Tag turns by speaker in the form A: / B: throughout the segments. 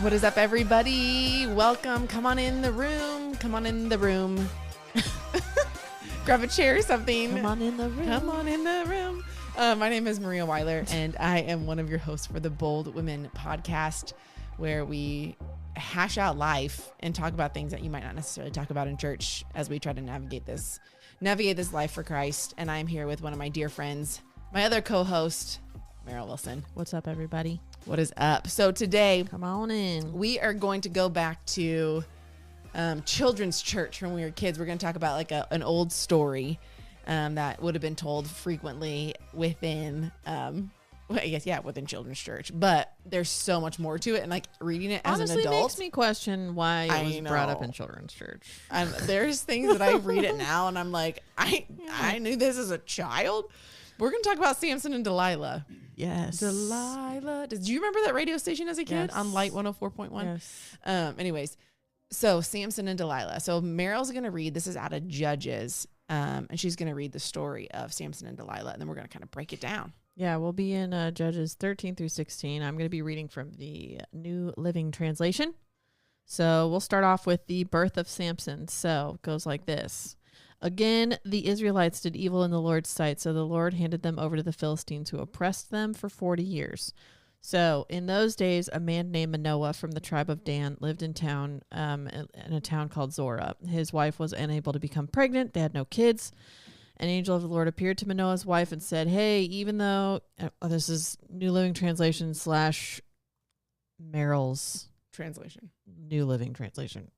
A: What is up, everybody? Welcome. Come on in the room. Come on in the room. Grab a chair or something.
B: Come on in the room.
A: Come on in the room. My name is Maria Weiler, and I am one of your hosts for the Bold Women podcast, where we hash out life and talk about things that you might not necessarily talk about in church as we try to navigate this life for Christ. And I'm here with one of my dear friends, my other co-host, Maryl Wilson.
B: What's up, everybody?
A: What is up? So today,
B: Come on in.
A: we are going to go back to children's church when we were kids. We're going to talk about like an old story that would have been told frequently within, within children's church. But there's so much more to it, and like reading it as
B: Honestly,
A: an adult
B: makes me question why it was brought up in children's church.
A: There's things that I read it now, and I'm like, I knew this as a child. We're going to talk about Samson and Delilah.
B: Yes.
A: Delilah. Did you remember that radio station as a kid?
B: Yes.
A: On Light 104.1?
B: Yes.
A: Anyways, so Samson and Delilah. So Meryl's going to read, this is out of Judges, and she's going to read the story of Samson and Delilah, and then we're going to kind of break it down.
B: Yeah, we'll be in Judges 13 through 16. I'm going to be reading from the New Living Translation. So we'll start off with the birth of Samson. So it goes like this. Again, the Israelites did evil in the Lord's sight, so the Lord handed them over to the Philistines, who oppressed them for 40 years. So in those days, a man named Manoah from the tribe of Dan lived in town, in a town called Zorah. His wife was unable to become pregnant. They had no kids. An angel of the Lord appeared to Manoah's wife and said, hey, even though, this is New Living Translation / Meryl's
A: Translation.
B: New Living Translation.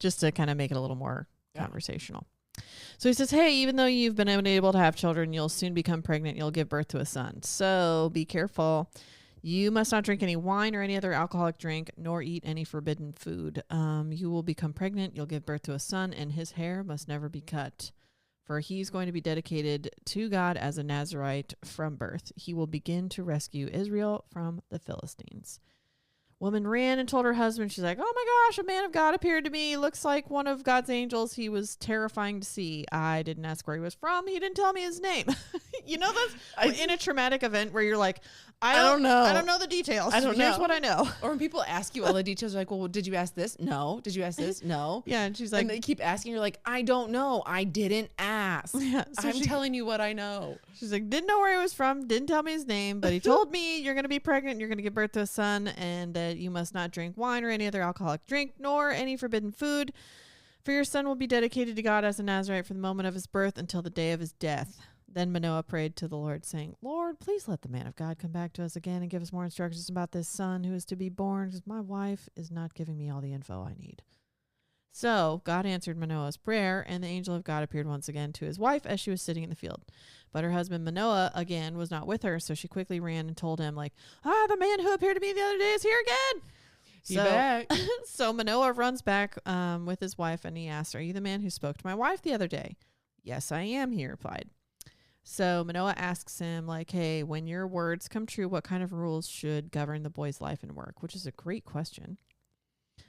B: Just to kind of make it a little more conversational. So he says, hey, even though you've been unable to have children, you'll soon become pregnant. You'll give birth to a son. So be careful. You must not drink any wine or any other alcoholic drink, nor eat any forbidden food. You will become pregnant. You'll give birth to a son, and his hair must never be cut, for he's going to be dedicated to God as a Nazirite from birth. He will begin to rescue Israel from the Philistines. Woman ran and told her husband. She's like, oh my gosh, a man of God appeared to me. Looks like one of God's angels. He was terrifying to see. I didn't ask where he was from. He didn't tell me his name. You know, that's in a traumatic event where you're like, I don't know. I don't know the details. Here's what I know.
A: Or when people ask you all the details, you're like, well, did you ask this? No. Did you ask this? No.
B: Yeah. And she's like,
A: and they keep asking. You're like, I don't know. I didn't ask. Yeah, so I'm telling you what I know.
B: She's like, didn't know where he was from. Didn't tell me his name, but he told me you're going to be pregnant. You're going to give birth to a son, and that you must not drink wine or any other alcoholic drink, nor any forbidden food. For your son will be dedicated to God as a Nazirite from the moment of his birth until the day of his death. Then Manoah prayed to the Lord, saying, Lord, please let the man of God come back to us again and give us more instructions about this son who is to be born, because my wife is not giving me all the info I need. So God answered Manoah's prayer, and the angel of God appeared once again to his wife as she was sitting in the field. But her husband Manoah, again, was not with her, so she quickly ran and told him, like, the man who appeared to me the other day is here again. So Manoah runs back with his wife, and he asks, are you the man who spoke to my wife the other day? Yes, I am, he replied. So Manoah asks him, like, hey, when your words come true, what kind of rules should govern the boy's life and work? Which is a great question.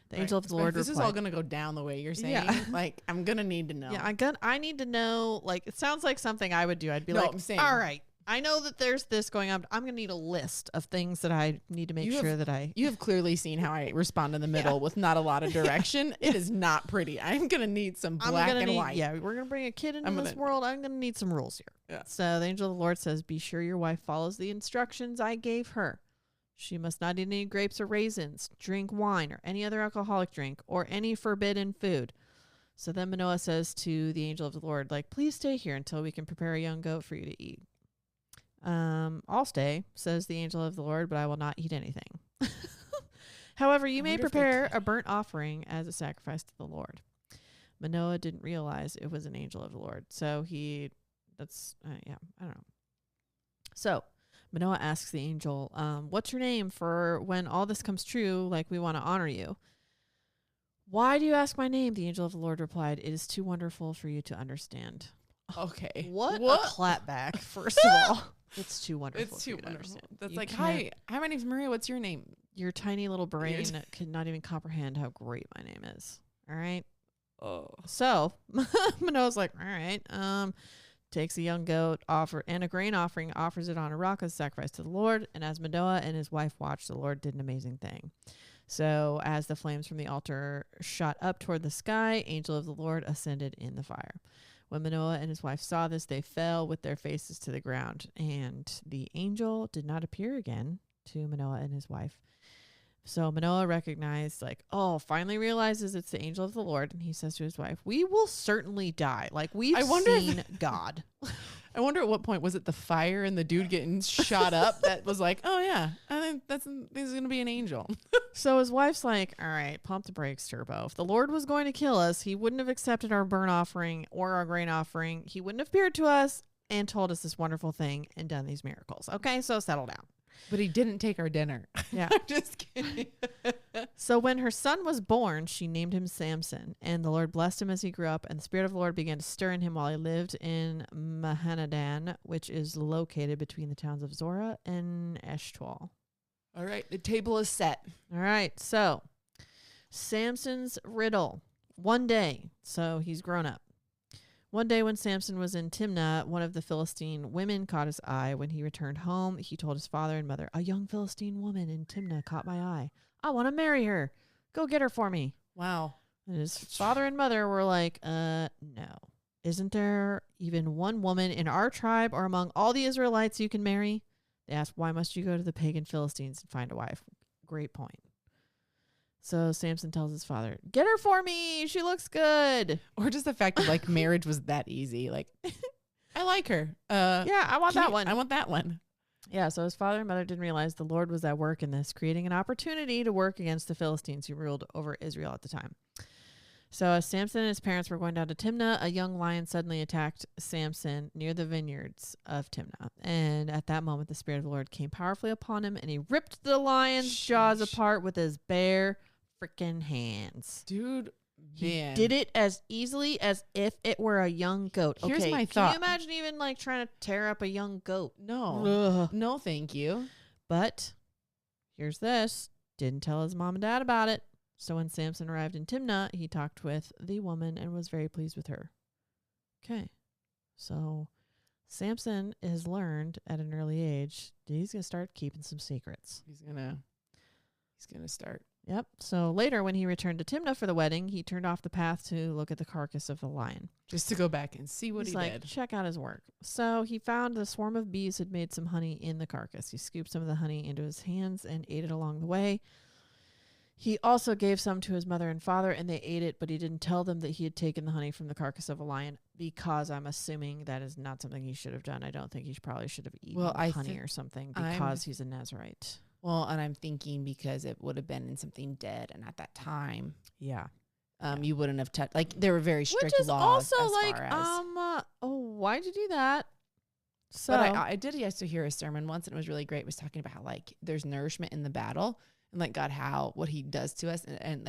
B: The angel of the Lord replied,
A: this is all going to go down the way you're saying. Yeah. Like, I'm going to need to know.
B: Yeah, I need to know. Like, it sounds like something I would do. I'd be like, all right, I know that there's this going on. But I'm going to need a list of things that I need to make sure that I...
A: You have clearly seen how I respond in the middle with not a lot of direction. It is not pretty. I'm going to need some black and white.
B: Yeah, we're going to bring a kid into this world. I'm going to need some rules here. Yeah. So the angel of the Lord says, be sure your wife follows the instructions I gave her. She must not eat any grapes or raisins, drink wine or any other alcoholic drink, or any forbidden food. So then Manoah says to the angel of the Lord, like, please stay here until we can prepare a young goat for you to eat. I'll stay, says the angel of the Lord, but I will not eat anything. However, you may prepare a burnt offering as a sacrifice to the Lord. Manoah didn't realize it was an angel of the Lord. So I don't know. So Manoah asks the angel, what's your name for when all this comes true? Like, we want to honor you. Why do you ask my name? The angel of the Lord replied, it is too wonderful for you to understand.
A: Okay.
B: What? A clapback, first of all. It's too wonderful.
A: It's too wonderful. That's like, hi, my name's Maria. What's your name?
B: Your tiny little brain cannot even comprehend how great my name is. All right.
A: Oh.
B: So Manoah's like, all right. Takes a young goat and a grain offering, offers it on a rock as a sacrifice to the Lord. And as Manoah and his wife watched, the Lord did an amazing thing. So as the flames from the altar shot up toward the sky, angel of the Lord ascended in the fire. When Manoah and his wife saw this, they fell with their faces to the ground, and the angel did not appear again to Manoah and his wife. So Manoah recognized, finally realizes it's the angel of the Lord, and he says to his wife, "We will certainly die. We've seen God."
A: I wonder at what point was it the fire and the dude getting shot up that was like, oh yeah, I think this is gonna be an angel.
B: So his wife's like, "All right, pump the brakes, Turbo. If the Lord was going to kill us, he wouldn't have accepted our burnt offering or our grain offering. He wouldn't have appeared to us and told us this wonderful thing and done these miracles. Okay, so settle down."
A: But he didn't take our dinner.
B: Yeah.
A: I'm just kidding.
B: So when her son was born, she named him Samson, and the Lord blessed him as he grew up, and the Spirit of the Lord began to stir in him while he lived in Mahanadan, which is located between the towns of Zorah and Eshtaol.
A: All right, the table is set.
B: All right, so Samson's riddle. One day, so he's grown up. One day when Samson was in Timnah, one of the Philistine women caught his eye. When he returned home, he told his father and mother, "A young Philistine woman in Timnah caught my eye. I want to marry her. Go get her for me."
A: Wow.
B: And his father and mother were like, no. Isn't there even one woman in our tribe or among all the Israelites you can marry? They asked, "Why must you go to the pagan Philistines and find a wife?" Great point. So Samson tells his father, "Get her for me. She looks good."
A: Or just the fact that marriage was that easy. I like her.
B: Yeah, I want that one.
A: I want that one.
B: Yeah, so his father and mother didn't realize the Lord was at work in this, creating an opportunity to work against the Philistines who ruled over Israel at the time. So as Samson and his parents were going down to Timnah, a young lion suddenly attacked Samson near the vineyards of Timnah. And at that moment, the Spirit of the Lord came powerfully upon him, and he ripped the lion's jaws apart with his bare freaking hands.
A: Dude,
B: he did it as easily as if it were a young goat.
A: Here's
B: okay,
A: my thought.
B: Can you imagine even trying to tear up a young goat?
A: No.
B: Ugh.
A: No, thank you.
B: But here's this. Didn't tell his mom and dad about it. So when Samson arrived in Timnah, he talked with the woman and was very pleased with her. Okay. So Samson has learned at an early age that he's going to start keeping some secrets.
A: He's gonna start.
B: Yep. So later, when he returned to Timnah for the wedding, he turned off the path to look at the carcass of the lion.
A: Just to go back and see what he did.
B: Check out his work. So he found the swarm of bees had made some honey in the carcass. He scooped some of the honey into his hands and ate it along the way. He also gave some to his mother and father, and they ate it, but he didn't tell them that he had taken the honey from the carcass of a lion, because I'm assuming that is not something he should have done. I don't think he probably should have eaten honey or something because he's a Nazirite.
A: Well, and I'm thinking because it would have been in something dead, and at that time,
B: yeah,
A: you wouldn't have touched. There were very strict
B: which is
A: laws.
B: Also
A: as
B: why'd you do that? So
A: but I did used to hear a sermon once, and it was really great. It was talking about how there's nourishment in the battle, and God, what he does to us, and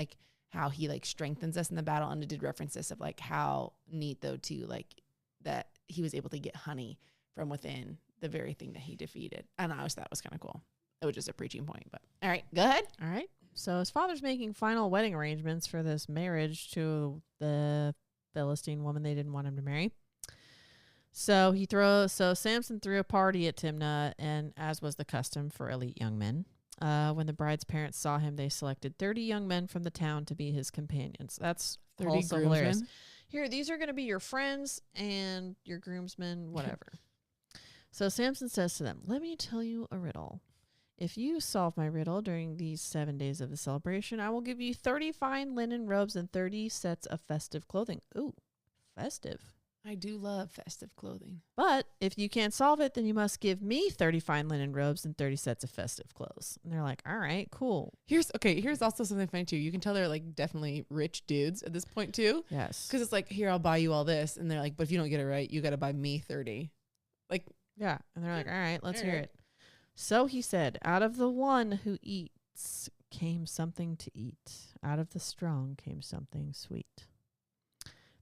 A: how he strengthens us in the battle. And it did reference this of how neat though too, that he was able to get honey from within the very thing that he defeated. And I always thought that was kind of cool. It was just a preaching point, but all right, go ahead.
B: All right. So his father's making final wedding arrangements for this marriage to the Philistine woman they didn't want him to marry. So Samson threw a party at Timnah, and as was the custom for elite young men. When the bride's parents saw him, they selected 30 young men from the town to be his companions. That's
A: 30
B: also hilarious.
A: groomsmen?
B: Here, these are going to be your friends and your groomsmen, whatever. So Samson says to them, "Let me tell you a riddle. If you solve my riddle during these 7 days of the celebration, I will give you 30 fine linen robes and 30 sets of festive clothing." Ooh, festive.
A: I do love festive clothing.
B: "But if you can't solve it, then you must give me 30 fine linen robes and 30 sets of festive clothes." And they're like, "All right, cool."
A: Here's also something funny too. You can tell they're definitely rich dudes at this point too.
B: Yes.
A: Because it's here, I'll buy you all this. And they're "But if you don't get it right, you got to buy me 30.
B: Yeah. And they're like, "All right, let's hear
A: right.
B: it." So he said, "Out of the one who eats came something to eat. Out of the strong came something sweet."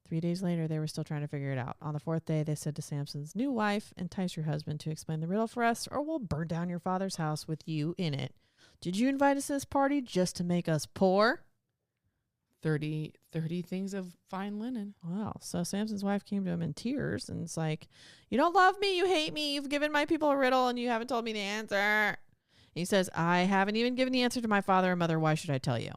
B: 3 days later, they were still trying to figure it out. On the fourth day, they said to Samson's new wife, "Entice your husband to explain the riddle for us, or we'll burn down your father's house with you in it. Did you invite us to this party just to make us poor?"
A: 30 things of fine linen.
B: Wow. So Samson's wife came to him in tears and it's like, "You don't love me. You hate me. You've given my people a riddle and you haven't told me the answer. He says, I haven't even given the answer to my father and mother. Why should I tell you?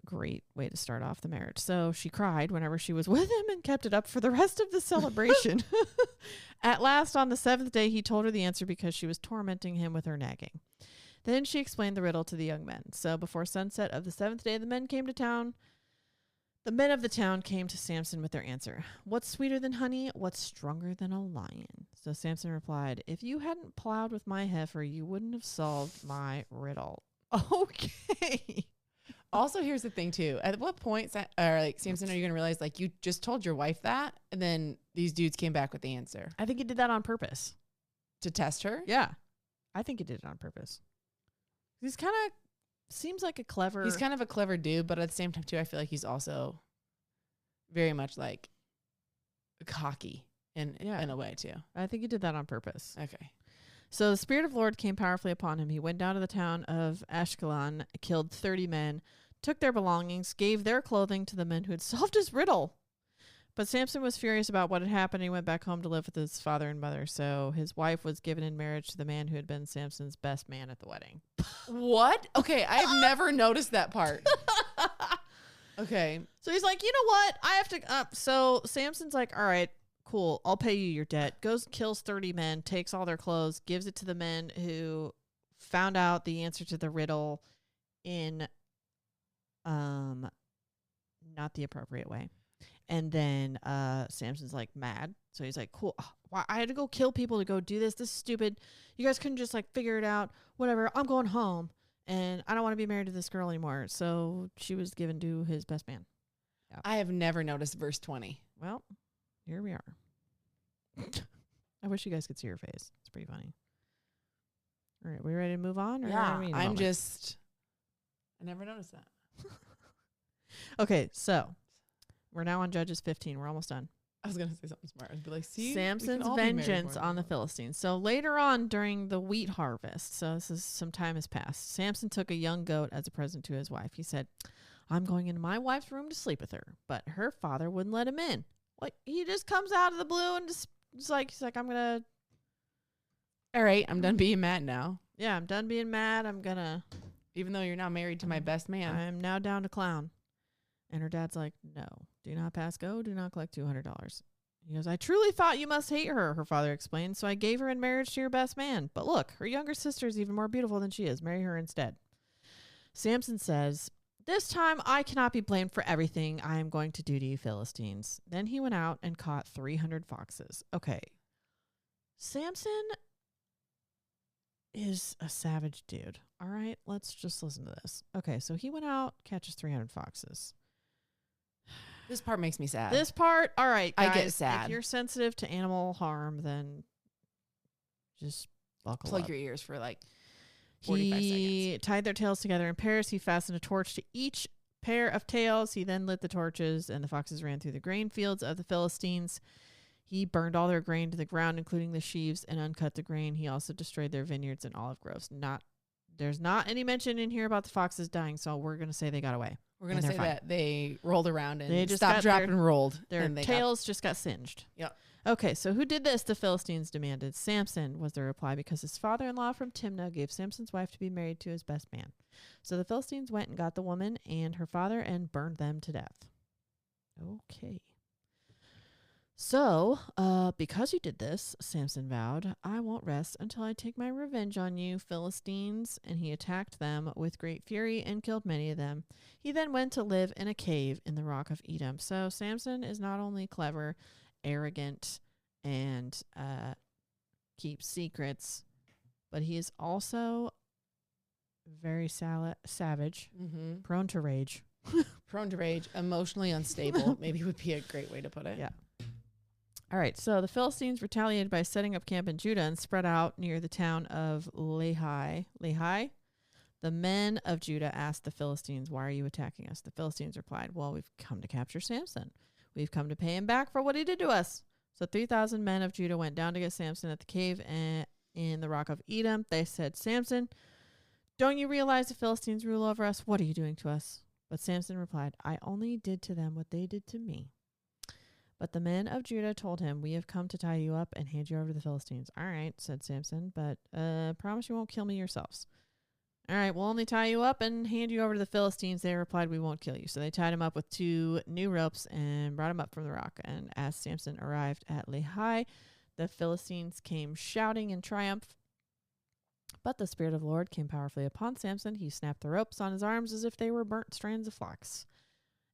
B: Great way to start off the marriage. So she cried whenever she was with him and kept it up for the rest of the celebration. At last, on the 7th day, he told her the answer because she was tormenting him with her nagging. Then she explained the riddle to the young men. So before sunset of the 7th day, the men came to town. The men of the town came to Samson with their answer. What's sweeter than honey? What's stronger than a lion? So Samson replied, if you hadn't plowed with my heifer, you wouldn't have solved my riddle. Okay.
A: Also, here's the thing too. At what point, Samson, are you gonna realize you just told your wife that, and then these dudes came back with the answer
B: I think he did that on purpose.
A: to test her?
B: Yeah. I think he did it on purpose. He's kind of seems like a clever.
A: He's kind of a clever dude, but at the same time too, I feel like he's also very much cocky in a way too.
B: I think he did that on purpose.
A: Okay.
B: So the Spirit of the Lord came powerfully upon him. He went down to the town of Ashkelon, killed 30 men, took their belongings, gave their clothing to the men who had solved his riddle. But Samson was furious about what had happened. He went back home to live with his father and mother. So his wife was given in marriage to the man who had been Samson's best man at the wedding.
A: What? Okay, I have never noticed that part. Okay.
B: So he's like, you know what? I have to. So Samson's like, all right, cool. I'll pay you your debt. Goes, kills 30 men, takes all their clothes, gives it to the men who found out the answer to the riddle in not the appropriate way. And then Samson's mad. So he's like, cool. Why I had to go kill people to go do this. This is stupid. You guys couldn't just figure it out. Whatever. I'm going home. And I don't want to be married to this girl anymore. So she was given to his best man.
A: Yeah. I have never noticed verse 20.
B: Well, here we are. I wish you guys could see her face. It's pretty funny. All right. We ready to move on? Or
A: yeah. I never noticed that.
B: Okay. So we're now on Judges 15. We're almost done.
A: I was going to say something smart. I'd be like, see,
B: Samson's vengeance on the Philistines. So later on during the wheat harvest, so this is some time has passed, Samson took a young goat as a present to his wife. He said, I'm going into my wife's room to sleep with her. But her father wouldn't let him in. He just comes out of the blue and he's like, I'm going to.
A: All right, I'm done being mad now.
B: Yeah, I'm done being mad. I'm going to.
A: Even though you're now married to my best man.
B: I'm now down to clown. And her dad's like, no, do not pass go. Do not collect $200. He goes, I truly thought you must hate her, her father explained. So I gave her in marriage to your best man. But look, her younger sister is even more beautiful than she is. Marry her instead. Samson says, this time I cannot be blamed for everything I am going to do to you Philistines. Then he went out and caught 300 foxes. Okay. Samson is a savage dude. All right, let's just listen to this. Okay, so he went out, catches 300 foxes.
A: This part makes me sad.
B: This part, all right, guys,
A: I get sad.
B: If you're sensitive to animal harm, then just buckle
A: Plug
B: up.
A: Your ears for 45 seconds.
B: He tied their tails together in pairs. He fastened a torch to each pair of tails. He then lit the torches, and the foxes ran through the grain fields of the Philistines. He burned all their grain to the ground, including the sheaves, and uncut the grain. He also destroyed their vineyards and olive groves. There's not any mention in here about the foxes dying, so we're going to say they got away.
A: We're going to say that they rolled around and
B: they just
A: stopped, dropped, and rolled.
B: Their tails just got singed.
A: Yep.
B: Okay, so who did this? The Philistines demanded. Samson was the reply, because his father-in-law from Timnah gave Samson's wife to be married to his best man. So the Philistines went and got the woman and her father and burned them to death. Okay. So, because you did this, Samson vowed, I won't rest until I take my revenge on you, Philistines. And he attacked them with great fury and killed many of them. He then went to live in a cave in the rock of Edom. So Samson is not only clever, arrogant, and keeps secrets, but he is also very savage, prone to rage.
A: Prone to rage, emotionally unstable, maybe would be a great way to put it.
B: Yeah. All right, so the Philistines retaliated by setting up camp in Judah and spread out near the town of Lehi. The men of Judah asked the Philistines, why are you attacking us? The Philistines replied, well, we've come to capture Samson. We've come to pay him back for what he did to us. So 3,000 men of Judah went down to get Samson at the cave in the rock of Edom. They said, Samson, don't you realize the Philistines rule over us? What are you doing to us? But Samson replied, I only did to them what they did to me. But the men of Judah told him, "We have come to tie you up and hand you over to the Philistines." "All right," said Samson, "but promise you won't kill me yourselves." "All right, we'll only tie you up and hand you over to the Philistines." They replied, "We won't kill you." So they tied him up with 2 new ropes and brought him up from the rock. And as Samson arrived at Lehi, the Philistines came shouting in triumph. But the Spirit of the Lord came powerfully upon Samson. He snapped the ropes on his arms as if they were burnt strands of flax,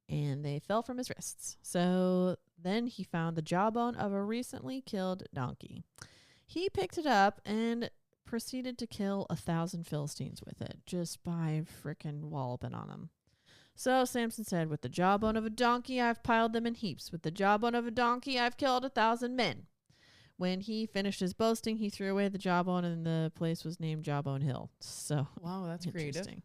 B: and they fell from his wrists. So then he found the jawbone of a recently killed donkey. He picked it up and proceeded to kill 1,000 Philistines with it, just by frickin' walloping on them. So Samson said, "With the jawbone of a donkey, I've piled them in heaps. With the jawbone of a donkey, I've killed 1,000 men." When he finished his boasting, he threw away the jawbone, and the place was named Jawbone Hill. So,
A: wow, that's creative.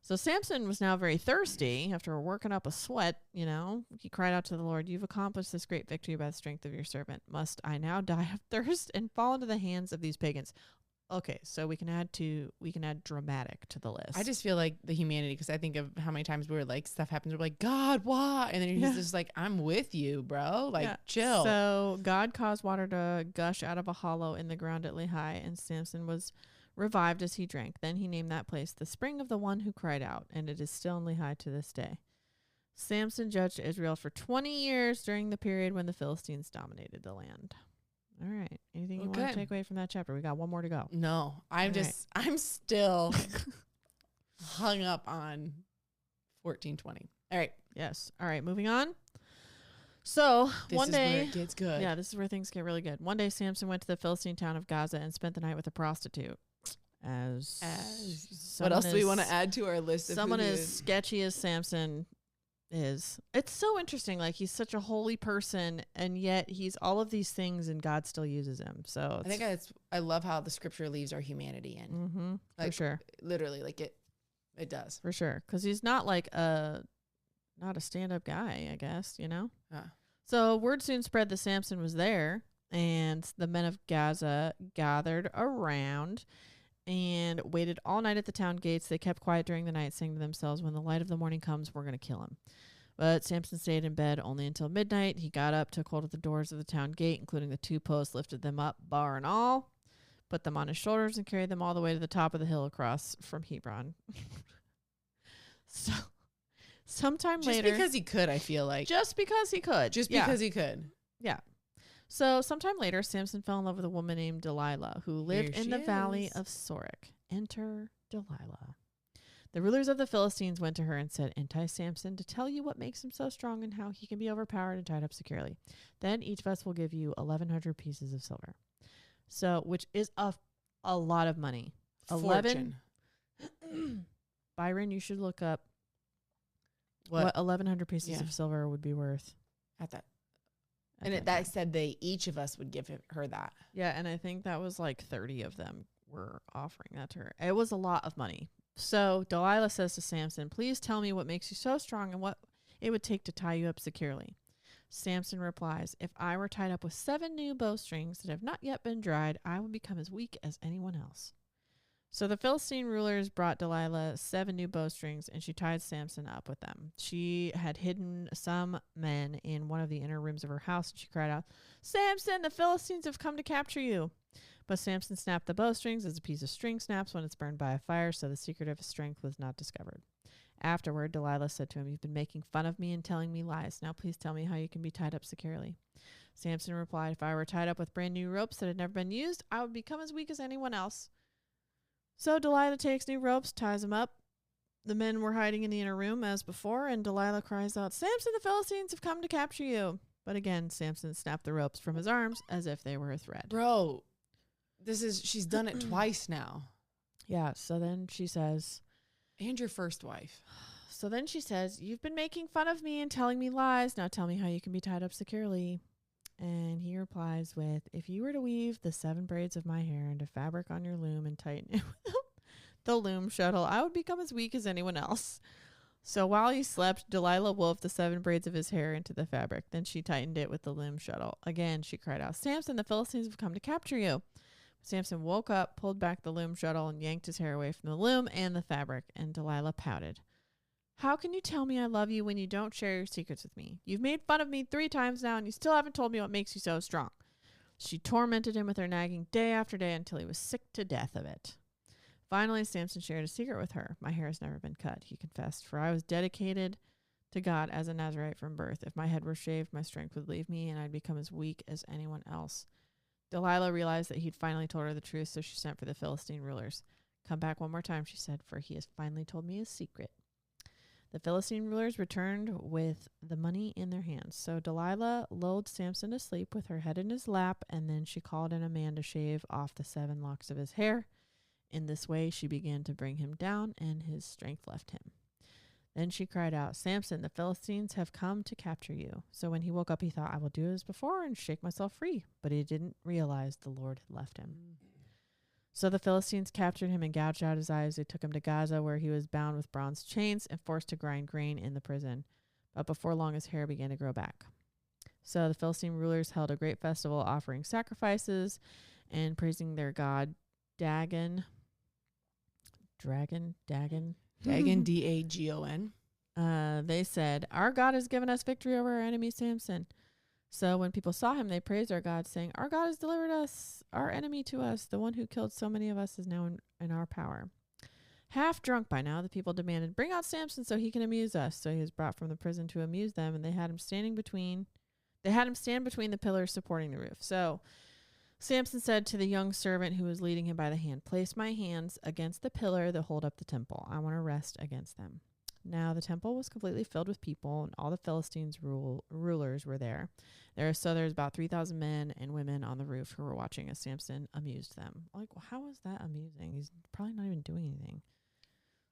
B: So Samson was now very thirsty after working up a sweat, you know. He cried out to the Lord, "You've accomplished this great victory by the strength of your servant. Must I now die of thirst and fall into the hands of these pagans?" Okay, so we can add dramatic to the list.
A: I just feel like the humanity, because I think of how many times we're like, stuff happens, we're like, "God, why?" And then he's just like, "I'm with you, bro. Like, chill."
B: So God caused water to gush out of a hollow in the ground at Lehi, and Samson was revived as he drank. Then he named that place the Spring of the One Who Cried Out, and it is still in Lehi to this day. Samson judged Israel for 20 years during the period when the Philistines dominated the land. All right. Anything you want to take away from that chapter? We got one more to go.
A: No, I'm still hung up on 14:20. All right.
B: Yes. All right. Moving on. So one day,
A: where it gets good.
B: Yeah, this is where things get really good. One day, Samson went to the Philistine town of Gaza and spent the night with a prostitute.
A: What else do we want to add to our list?
B: Someone as sketchy as Samson is. It's so interesting. Like, he's such a holy person, and yet he's all of these things, and God still uses him. So
A: I think I love how the scripture leaves our humanity in.
B: Mm-hmm,
A: like,
B: for sure.
A: Literally, like it does.
B: For sure. Because he's not like not a stand-up guy, I guess, you know? So word soon spread that Samson was there, and the men of Gaza gathered around and waited all night at the town gates. They kept quiet during the night, saying to themselves, "When the light of the morning comes, we're going to kill him." But Samson stayed in bed only until midnight. He got up, took hold of the doors of the town gate, including the 2 posts, lifted them up, bar and all, put them on his shoulders, and carried them all the way to the top of the hill across from Hebron. So sometime later.
A: Just because he could, I feel like.
B: Just because he could.
A: Just because he could.
B: Yeah. So sometime later, Samson fell in love with a woman named Delilah, who lived in the valley of Sorek. Enter Delilah. The rulers of the Philistines went to her and said, "Entice Samson to tell you what makes him so strong and how he can be overpowered and tied up securely. Then each of us will give you 1,100 pieces of silver." So, which is a lot of money.
A: Fortune.
B: Byron, you should look up what 1,100 pieces of silver would be worth.
A: At that. And that said each of us would give her that.
B: Yeah, and I think that was like 30 of them were offering that to her. It was a lot of money. So Delilah says to Samson, "Please tell me what makes you so strong and what it would take to tie you up securely." Samson replies, "If I were tied up with 7 new bowstrings that have not yet been dried, I would become as weak as anyone else." So the Philistine rulers brought Delilah 7 new bowstrings, and she tied Samson up with them. She had hidden some men in one of the inner rooms of her house, and she cried out, "Samson, the Philistines have come to capture you." But Samson snapped the bowstrings as a piece of string snaps when it's burned by a fire, so the secret of his strength was not discovered. Afterward, Delilah said to him, "You've been making fun of me and telling me lies. Now please tell me how you can be tied up securely." Samson replied, "If I were tied up with brand new ropes that had never been used, I would become as weak as anyone else." So Delilah takes new ropes, ties them up. The men were hiding in the inner room as before, and Delilah cries out, "Samson, the Philistines have come to capture you." But again, Samson snapped the ropes from his arms as if they were a thread.
A: Bro, she's done it twice now.
B: Yeah, so then she says...
A: And your first wife.
B: So then she says, "You've been making fun of me and telling me lies. Now tell me how you can be tied up securely." And he replies with, "If you were to weave the 7 braids of my hair into fabric on your loom and tighten it with the loom shuttle, I would become as weak as anyone else." So while he slept, Delilah wove the 7 braids of his hair into the fabric. Then she tightened it with the loom shuttle. Again, she cried out, "Samson, the Philistines have come to capture you." Samson woke up, pulled back the loom shuttle, and yanked his hair away from the loom and the fabric. And Delilah pouted. How can you tell me I love you when you don't share your secrets with me? You've made fun of me 3 times now, and you still haven't told me what makes you so strong. She tormented him with her nagging day after day until he was sick to death of it. Finally, Samson shared a secret with her. My hair has never been cut, he confessed, for I was dedicated to God as a Nazirite from birth. If my head were shaved, my strength would leave me, and I'd become as weak as anyone else. Delilah realized that he'd finally told her the truth, so she sent for the Philistine rulers. Come back one more time, she said, for he has finally told me his secret. The Philistine rulers returned with the money in their hands. So Delilah lulled Samson to sleep with her head in his lap, and then she called in a man to shave off the 7 locks of his hair. In this way, she began to bring him down, and his strength left him. Then she cried out, Samson, the Philistines have come to capture you. So when he woke up, he thought, I will do as before and shake myself free. But he didn't realize the Lord had left him. So the Philistines captured him and gouged out his eyes. They took him to Gaza, where he was bound with bronze chains and forced to grind grain in the prison. But before long, his hair began to grow back. So the Philistine rulers held a great festival, offering sacrifices and praising their god Dagon. Dagon,
A: Dagon.
B: They said, our God has given us victory over our enemy Samson. So when people saw him, they praised our God, saying, our God has delivered us, our enemy to us. The one who killed so many of us is now in our power. Half drunk by now, the people demanded, bring out Samson so he can amuse us. So he was brought from the prison to amuse them, and they had him stand between the pillars supporting the roof. So Samson said to the young servant who was leading him by the hand, place my hands against the pillar that hold up the temple. I want to rest against them. Now the temple was completely filled with people, and all the Philistines' rulers were there. There's about 3,000 men and women on the roof who were watching as Samson amused them. Like, well, how is that amusing? He's probably not even doing anything.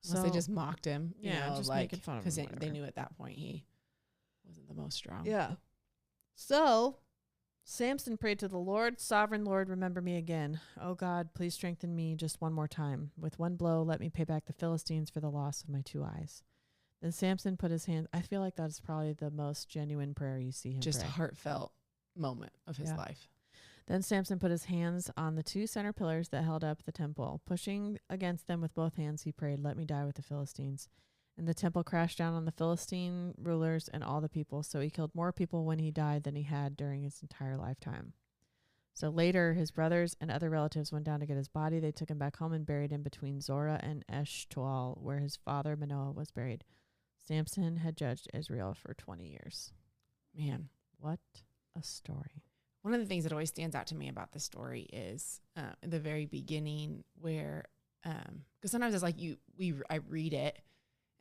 A: Unless they just mocked him.
B: Just making fun of him.
A: Because they knew at that point he wasn't the most strong.
B: Yeah. So Samson prayed to the Lord, sovereign Lord, remember me again. Oh God, please strengthen me just one more time. With one blow, let me pay back the Philistines for the loss of my 2 eyes. Then Samson put his hand. I feel like that's probably the most genuine prayer you see him
A: just
B: pray.
A: a heartfelt moment of his life.
B: Then Samson put his hands on the 2 center pillars that held up the temple. Pushing against them with both hands, he prayed, let me die with the Philistines. And the temple crashed down on the Philistine rulers and all the people. So he killed more people when he died than he had during his entire lifetime. So later, his brothers and other relatives went down to get his body. They took him back home and buried him between Zorah and Eshtaol, where his father Manoah was buried. Samson had judged Israel for 20 years.
A: Man,
B: what a story.
A: One of the things that always stands out to me about this story is in the very beginning where, because sometimes it's like I read it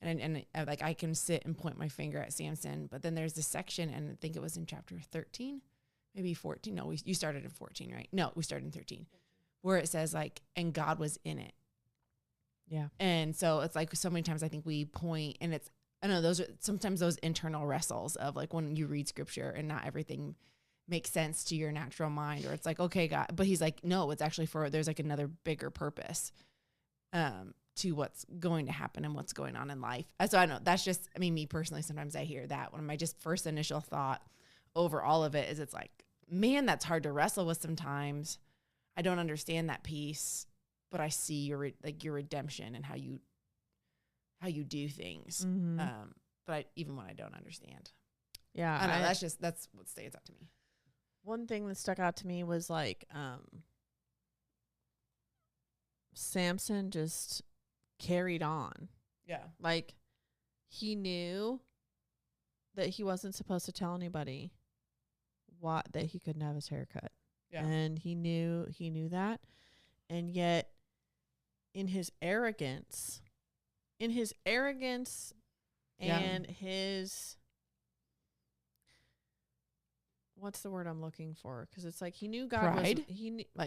A: and like I can sit and point my finger at Samson, but then there's this section, and I think it was in chapter 13, maybe 14. No, you started in 14, right? No, we started in 13, where it says like, and God was in it.
B: Yeah.
A: And so it's like so many times I think we point, and it's, I don't know, those are sometimes those internal wrestles of like when you read scripture and not everything makes sense to your natural mind, or it's like, okay, God, but he's like, no, it's actually there's like another bigger purpose to what's going to happen and what's going on in life. So I know that's just, I mean, me personally, sometimes I hear that when my just first initial thought over all of it is it's like, man, that's hard to wrestle with sometimes. I don't understand that piece, but I see your redemption and how you do things.
B: Mm-hmm.
A: But even when I don't understand.
B: Yeah.
A: I know, that's what stands out to me.
B: One thing that stuck out to me was like Samson just carried on.
A: Yeah.
B: Like he knew that he wasn't supposed to tell anybody that he couldn't have his hair cut.
A: Yeah.
B: And he knew that. And yet in his arrogance and his what's the word I'm looking for? Because it's like he knew God
A: pride?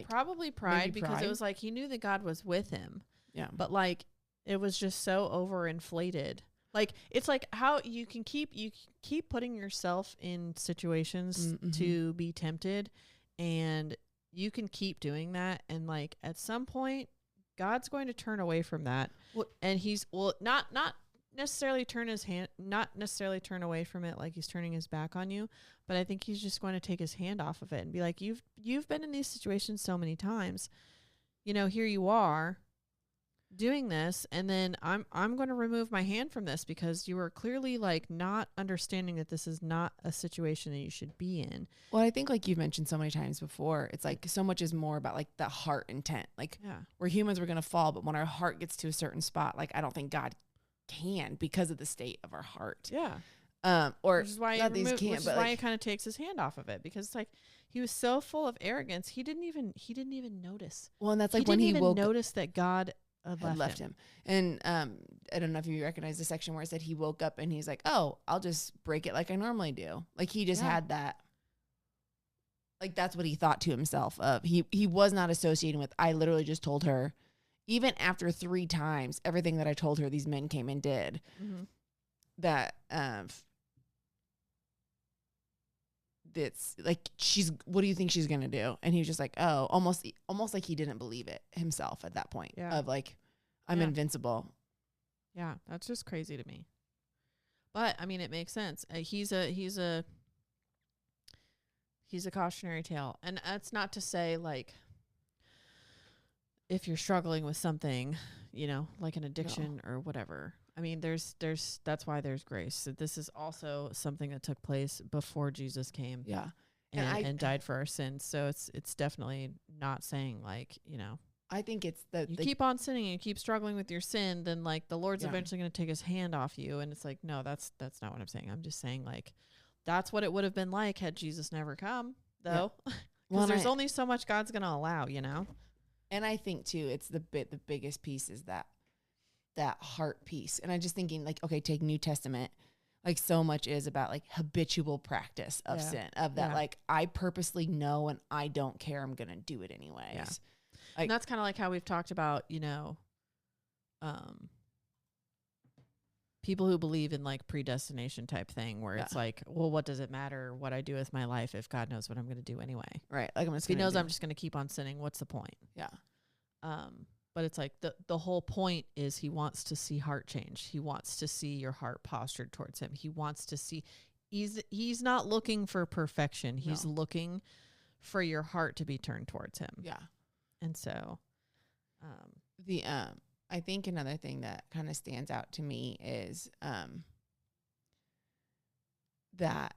B: Probably pride, because it was like he knew that God was with him.
A: Yeah.
B: But like it was just so overinflated. Like it's like how you keep putting yourself in situations to be tempted, and you can keep doing that, and like at some point God's going to turn away from that. And he's not necessarily not necessarily turn away from it like he's turning his back on you, but I think he's just going to take his hand off of it and be like, you've been in these situations so many times, here you are, doing this, and then I'm going to remove my hand from this because you are clearly like not understanding that this is not a situation that you should be in.
A: Well, I think like you've mentioned so many times before, it's like so much is more about like the heart intent. Like we're humans, we're going to fall, but when our heart gets to a certain spot, like I don't think God can because of the state of our heart. Or
B: which is why he kind of takes his hand off of it, because it's like he was so full of arrogance, he didn't even notice.
A: Well, and that's like
B: he
A: when
B: didn't
A: he
B: even notice that God had
A: left him. And I don't know if you recognize the section where it said he woke up and he's like, "Oh, I'll just break it like I normally do." Like he just had that. Like that's what he thought to himself of. He was not associating with. I literally just told her, even after 3 times, everything that I told her, these men came and did. That that's like what do you think she's gonna do? And he was just like, oh, almost like he didn't believe it himself at that point of like, I'm invincible.
B: Yeah, that's just crazy to me. But I mean, it makes sense. He's a cautionary tale, and that's not to say like if you're struggling with something, like an addiction or whatever. I mean, there's that's why there's grace. So this is also something that took place before Jesus came.
A: Yeah.
B: And died for our sins. So it's definitely not saying like,
A: I think it's
B: you keep on sinning and you keep struggling with your sin, then like the Lord's eventually going to take his hand off you. And it's like, no, that's not what I'm saying. I'm just saying like, that's what it would have been like had Jesus never come though. Because there's only so much God's going to allow,
A: And I think too, it's the biggest piece is that heart piece. And I'm just thinking like, okay, take New Testament. Like so much is about like habitual practice of sin, of that. Like I purposely know and I don't care. I'm going to do it anyways.
B: Yeah.
A: Like,
B: and that's kind of like how we've talked about, people who believe in like predestination type thing where it's like, well, what does it matter what I do with my life if God knows what I'm going to do anyway?
A: Right. Like
B: if he knows I'm just going to keep on sinning, what's the point?
A: Yeah.
B: But it's like the whole point is he wants to see heart change. He wants to see your heart postured towards him. He wants to see, he's not looking for perfection. He's looking for your heart to be turned towards him.
A: Yeah.
B: And so,
A: I think another thing that kind of stands out to me is, that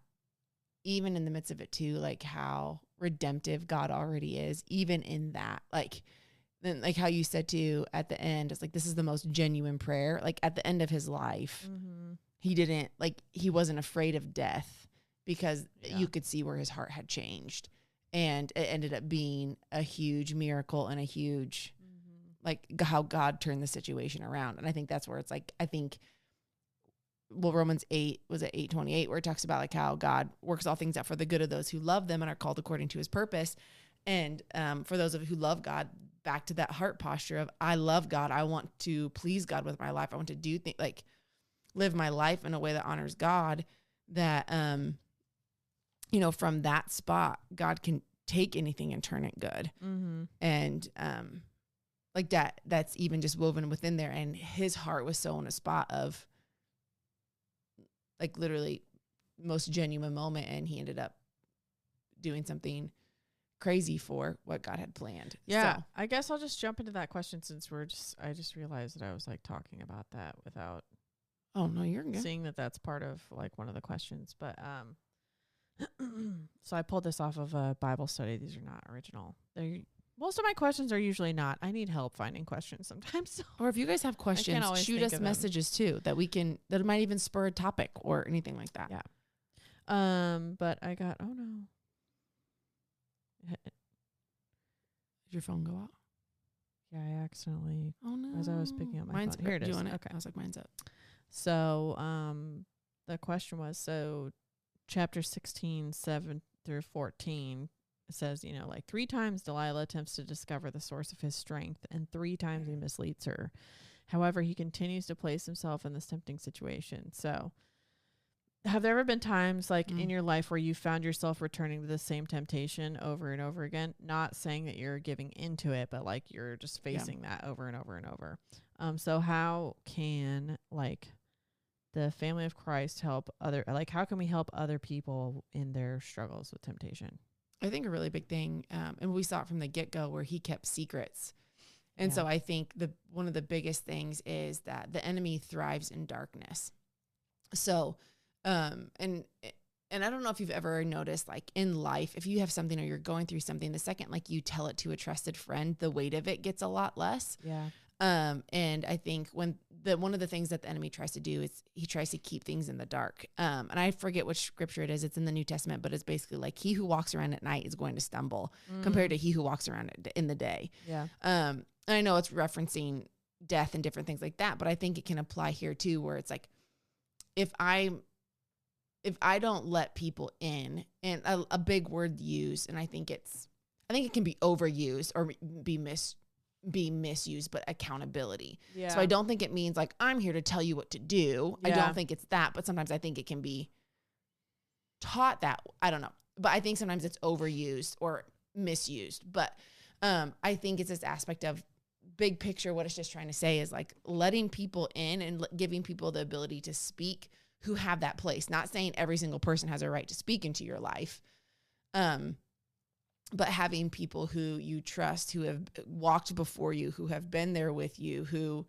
A: even in the midst of it too, like how redemptive God already is, even in that, like, then like how you said too at the end, it's like, this is the most genuine prayer. Like at the end of his life, he wasn't afraid of death because you could see where his heart had changed. And it ended up being a huge miracle and a huge, like how God turned the situation around. And I think that's where it's like, I think, well, Romans 8, was it 8:28, where it talks about like how God works all things out for the good of those who love them and are called according to his purpose. And for those of you who love God, back to that heart posture of, I love God. I want to please God with my life. I want to do things like live my life in a way that honors God, that, from that spot, God can take anything and turn it good. And, like that's even just woven within there. And his heart was so in a spot of like literally most genuine moment. And he ended up doing something crazy for what God had planned.
B: Yeah.
A: So,
B: I guess I'll just jump into that question since I just realized that I was like talking about that without
A: oh no, you're good.
B: Seeing that that's part of like one of the questions. But, so I pulled this off of a Bible study. These are not original. Most of my questions are usually not. I need help finding questions sometimes. So.
A: Or if you guys have questions, shoot us messages too that might even spur a topic or anything like that.
B: Yeah. But I got, oh no.
A: Did your phone go out?
B: Yeah, I accidentally.
A: Oh no.
B: As I was picking up my phone. Here it is.
A: Okay. I was like, mine's up.
B: So, the question was, chapter 16, 7 through 14, it says, like 3 times Delilah attempts to discover the source of his strength, and 3 times he misleads her. However, he continues to place himself in this tempting situation. So, have there ever been times like in your life where you found yourself returning to the same temptation over and over again? Not saying that you're giving into it, but like you're just facing that over and over and over. So how can like the family of Christ help how can we help other people in their struggles with temptation?
A: I think a really big thing, and we saw it from the get-go where he kept secrets. And so I think one of the biggest things is that the enemy thrives in darkness. So, and I don't know if you've ever noticed, like in life, if you have something or you're going through something, the second like you tell it to a trusted friend, the weight of it gets a lot less.
B: Yeah.
A: And I think one of the things that the enemy tries to do is he tries to keep things in the dark. And I forget which scripture it is. It's in the New Testament, but it's basically like he who walks around at night is going to stumble compared to he who walks around in the day. Yeah. And I know it's referencing death and different things like that, but I think it can apply here too, where it's like, if I don't let people in, and a big word used, and I think it can be overused or be misused, but accountability. Yeah. So I don't think it means like, I'm here to tell you what to do. Yeah. I don't think it's that, but sometimes I think it can be taught that. I don't know. But I think sometimes it's overused or misused. But I think it's this aspect of big picture. What it's just trying to say is like letting people in and giving people the ability to speak who have that place. Not saying every single person has a right to speak into your life. But having people who you trust, who have walked before you, who have been there with you, who,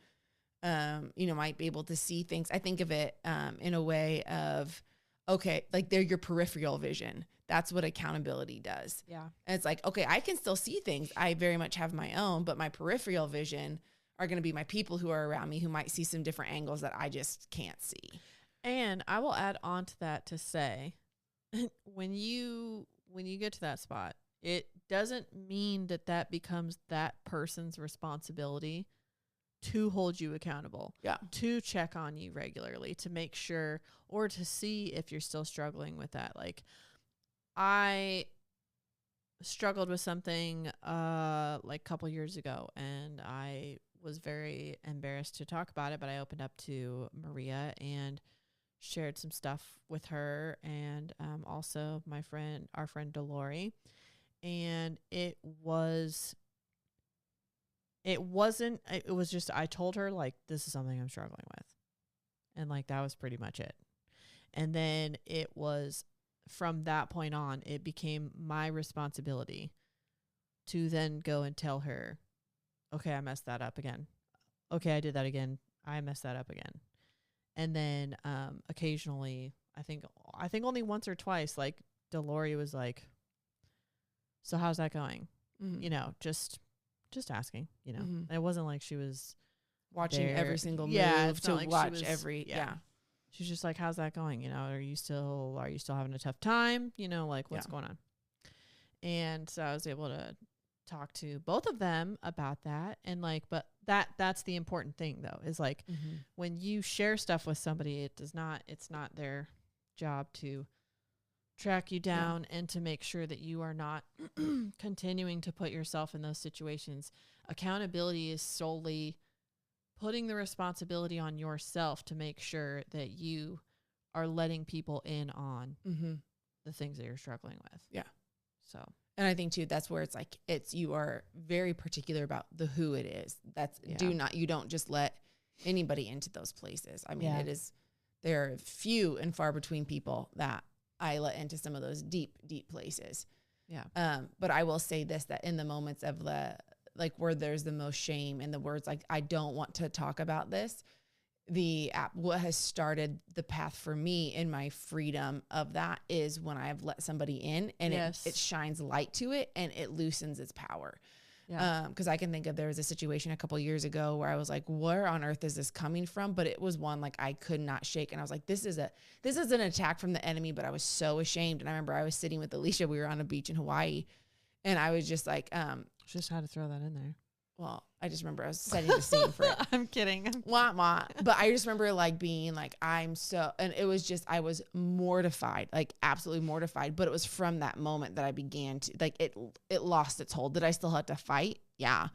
A: might be able to see things. I think of it in a way of, okay, like they're your peripheral vision. That's what accountability does. Yeah. And it's like, okay, I can still see things. I very much have my own, but my peripheral vision are going to be my people who are around me who might see some different angles that I just can't see.
B: And I will add on to that to say, when you get to that spot, it doesn't mean that becomes that person's responsibility to hold you accountable, to check on you regularly, to make sure, or to see if you're still struggling with that. Like, I struggled with something like a couple years ago, and I was very embarrassed to talk about it, but I opened up to Maria and shared some stuff with her, and also our friend Delilah. And it was just, I told her, like, this is something I'm struggling with. And like, that was pretty much it. And then it was from that point on, it became my responsibility to then go and tell her, okay, I messed that up again. Okay, I did that again. I messed that up again. And then occasionally, I think only once or twice, like Delilah was like, so how's that going? Mm-hmm. Just asking, Mm-hmm. It wasn't like she was
A: watching
B: there.
A: Every single move to
B: like
A: watch every. Yeah.
B: She's just like, how's that going? Are you still having a tough time? Like, what's going on? And so I was able to talk to both of them about that. And like, but that's the important thing though, is like, mm-hmm. when you share stuff with somebody, it's not their job to track you down and to make sure that you are not continuing to put yourself in those situations. Accountability is solely putting the responsibility on yourself to make sure that you are letting people in on mm-hmm. the things that you're struggling with. Yeah. So,
A: and I think too, that's where it's like, you are very particular about the who it is. You don't just let anybody into those places. I mean, there are few and far between people that I let into some of those deep, deep places. Yeah. But I will say this, that in the moments of where there's the most shame and the words, like, I don't want to talk about this, what has started the path for me in my freedom of that is when I have let somebody in and it shines light to it and it loosens its power. Yeah. Cause I can think of, there was a situation a couple years ago where I was like, where on earth is this coming from? But it was one like I could not shake. And I was like, this is an attack from the enemy, but I was so ashamed. And I remember I was sitting with Alicia, we were on a beach in Hawaii, and I was just like,
B: just had to throw that in there.
A: Well, I just remember I was setting the scene for it.
B: I'm kidding.
A: Wah, wah. But I just remember like being like, and it was just, I was mortified, like absolutely mortified. But it was from that moment that I began to, like, it lost its hold. Did I still have to fight? Yeah.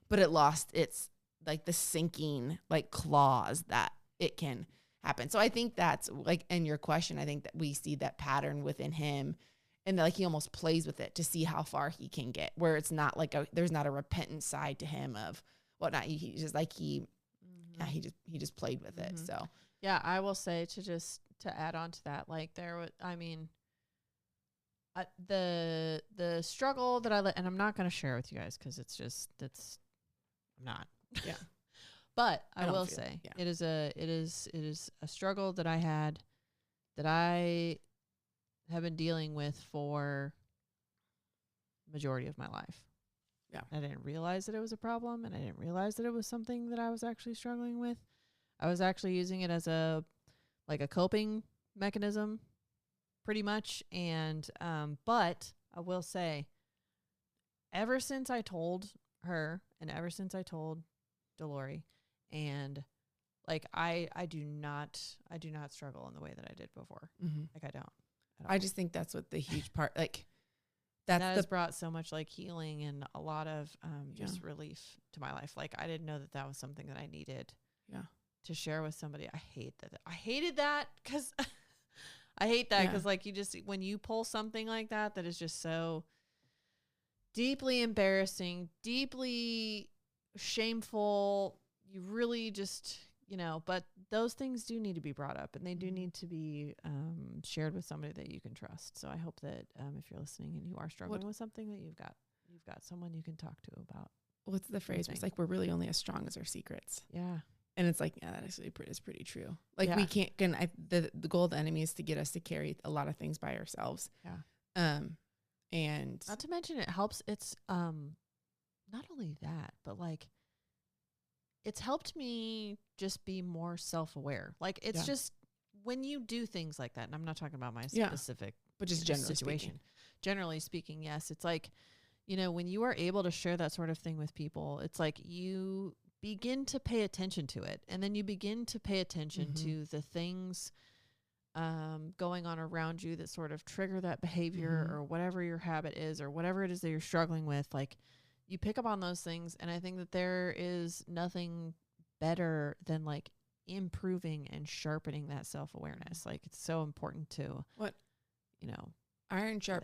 A: But it lost its, like, the sinking, like, claws that it can happen. So I think that's like, in your question, I think that we see that pattern within him. And like he almost plays with it to see how far he can get, where it's not like there's not a repentant side to him of whatnot. He just like he just played with it. So
B: yeah, I will say to add on to that, like the struggle that and I'm not going to share with you guys because I'm I'm not.
A: Yeah.
B: But I
A: don't
B: will
A: feel-
B: say
A: yeah.
B: it is a struggle that I had, that I have been dealing with for majority of my life.
A: Yeah.
B: I didn't realize that it was a problem, and I didn't realize that it was something that I was actually struggling with. I was actually using it as a coping mechanism pretty much. And but I will say, ever since I told her, and ever since I told Delory, and like I do not struggle in the way that I did before.
A: Mm-hmm.
B: Like I don't at
A: I
B: all.
A: just think that's what the huge part, like,
B: That
A: that's
B: has
A: the,
B: brought so much like healing and a lot of just
A: Yeah.
B: relief to my life. Like I didn't know that that was something that I needed
A: yeah.
B: to share with somebody. I hated that because I hate that
A: Yeah.
B: because like you just, when you pull something like that is just so deeply embarrassing, deeply shameful, you really just, but those things do need to be brought up, and they do
A: Mhm.
B: need to be shared with somebody that you can trust. So I hope that if you're listening and you are struggling with something, that you've got someone you can talk to about.
A: What's the phrase? It's
B: thing.
A: like, we're really only as strong as our secrets.
B: Yeah.
A: And it's like, yeah, that actually is pretty true. Like
B: Yeah.
A: we can't, the goal of the enemy is to get us to carry a lot of things by ourselves.
B: Yeah.
A: And
B: Not to mention it helps. It's not only that, but like it's helped me just be more self-aware. Like it's
A: Yeah.
B: just when you do things like that, and I'm not talking about my
A: Yeah.
B: specific
A: but just generally
B: situation.
A: speaking.
B: Generally speaking, yes. It's like, when you are able to share that sort of thing with people, it's like you begin to pay attention to it. And then you begin to pay attention
A: Mhm.
B: to the things going on around you that sort of trigger that behavior
A: Mhm.
B: or whatever your habit is or whatever it is that you're struggling with. Like you pick up on those things. And I think that there is nothing better than like improving and sharpening that self-awareness. Like it's so important to,
A: What?
B: Yeah.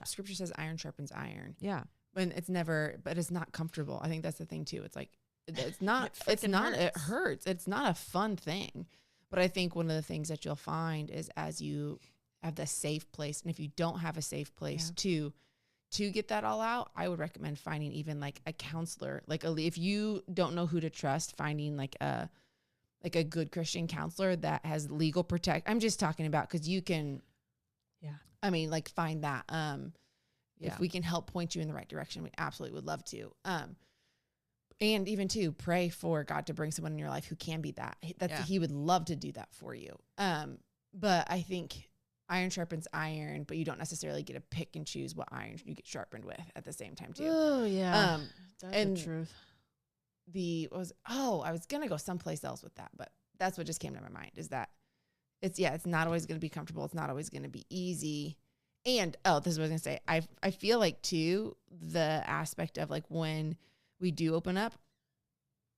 A: Scripture says iron sharpens iron.
B: Yeah.
A: But it's not comfortable. I think that's the thing too. It's like, it's not, it
B: hurts.
A: hurts. It's not a fun thing. But I think one of the things that you'll find is as you have the safe place, and if you don't have a safe place to get that all out, I would recommend finding even like a counselor, if you don't know who to trust, finding like a good Christian counselor that has legal protect. I'm just talking about, cause you can, find that, if we can help point you in the right direction, we absolutely would love to. And even to pray for God to bring someone in your life who can be that. He would love to do that for you. But I think iron sharpens iron, but you don't necessarily get to pick and choose what iron you get sharpened with at the same time too.
B: Oh yeah. That's
A: and
B: the truth.
A: I was going to go someplace else with that, but that's what just came to my mind is that it's not always going to be comfortable. It's not always going to be easy. And, this is what I was going to say. I feel like too, the aspect of like when we do open up,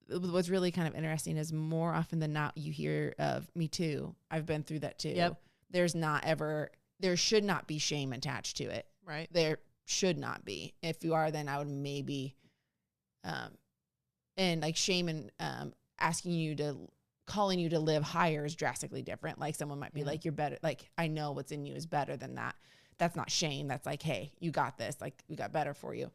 A: what's really kind of interesting is more often than not, you hear of me too. I've been through that too.
B: Yep.
A: There should not be shame attached to it.
B: Right.
A: There should not be. If you are, then I would maybe, and like shame and, calling you to live higher is drastically different. Like someone might be like, you're better. Like, I know what's in you is better than that. That's not shame. That's like, hey, you got this. Like we got better for you.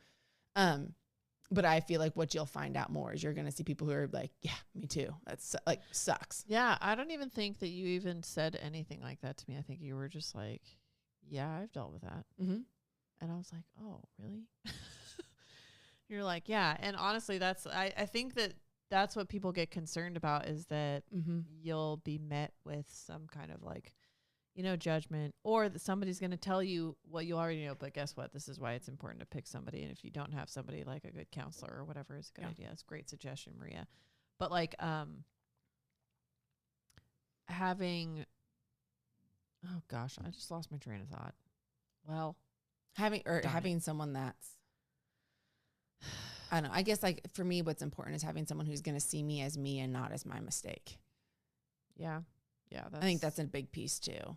A: But I feel like what you'll find out more is you're going to see people who are like, yeah, me too. That's like sucks.
B: Yeah. I don't even think that you even said anything like that to me. I think you were just like, yeah, I've dealt with that.
A: Mm-hmm.
B: And I was like, oh, really? You're like, yeah. And honestly, I think that's what people get concerned about is that you'll be met with some kind of like, judgment, or that somebody's going to tell you what you already know. But guess what? This is why it's important to pick somebody. And if you don't have somebody like a good counselor or whatever, is a good idea. It's a great suggestion, Maria. But like, having, oh gosh, I just lost my train of thought. Well,
A: having someone that's, I don't know. I guess like for me, what's important is having someone who's going to see me as me and not as my mistake.
B: Yeah. Yeah.
A: I think that's a big piece too.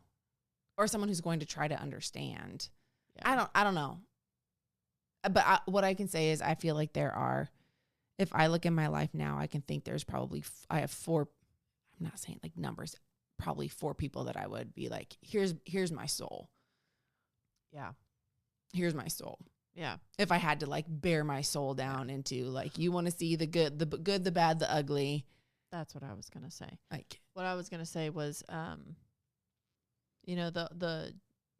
A: Or someone who's going to try to understand.
B: Yeah.
A: I don't know. But what I can say is I feel like if I look in my life now, I can think there's probably, I have 4, I'm not saying like numbers, probably 4 people that I would be like, here's my soul.
B: Yeah.
A: Here's my soul.
B: Yeah.
A: If I had to like bear my soul down into like, you want to see the good, the bad, the ugly.
B: That's what I was going to say.
A: Like,
B: what I was going to say was, you know,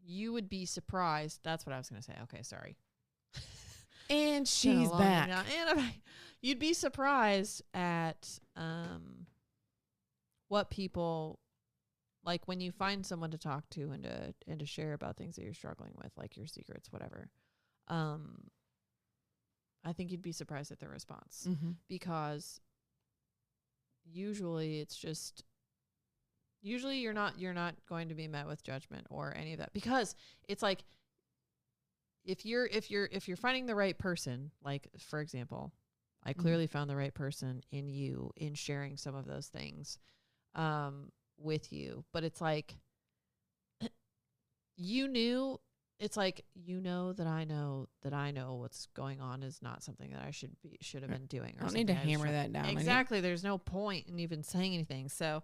B: you would be surprised. That's what I was going to say. Okay. Sorry.
A: and she's back.
B: You'd be surprised at, what people like when you find someone to talk to and to share about things that you're struggling with, like your secrets, whatever. I think you'd be surprised at their response because usually you're not going to be met with judgment or any of that, because it's like if you're finding the right person, like for example, I clearly found the right person in you in sharing some of those things with you, but it's like it's like, that I know what's going on is not something that I should have been doing. Or
A: I don't need to hammer that down.
B: Exactly. There's no point in even saying anything. So,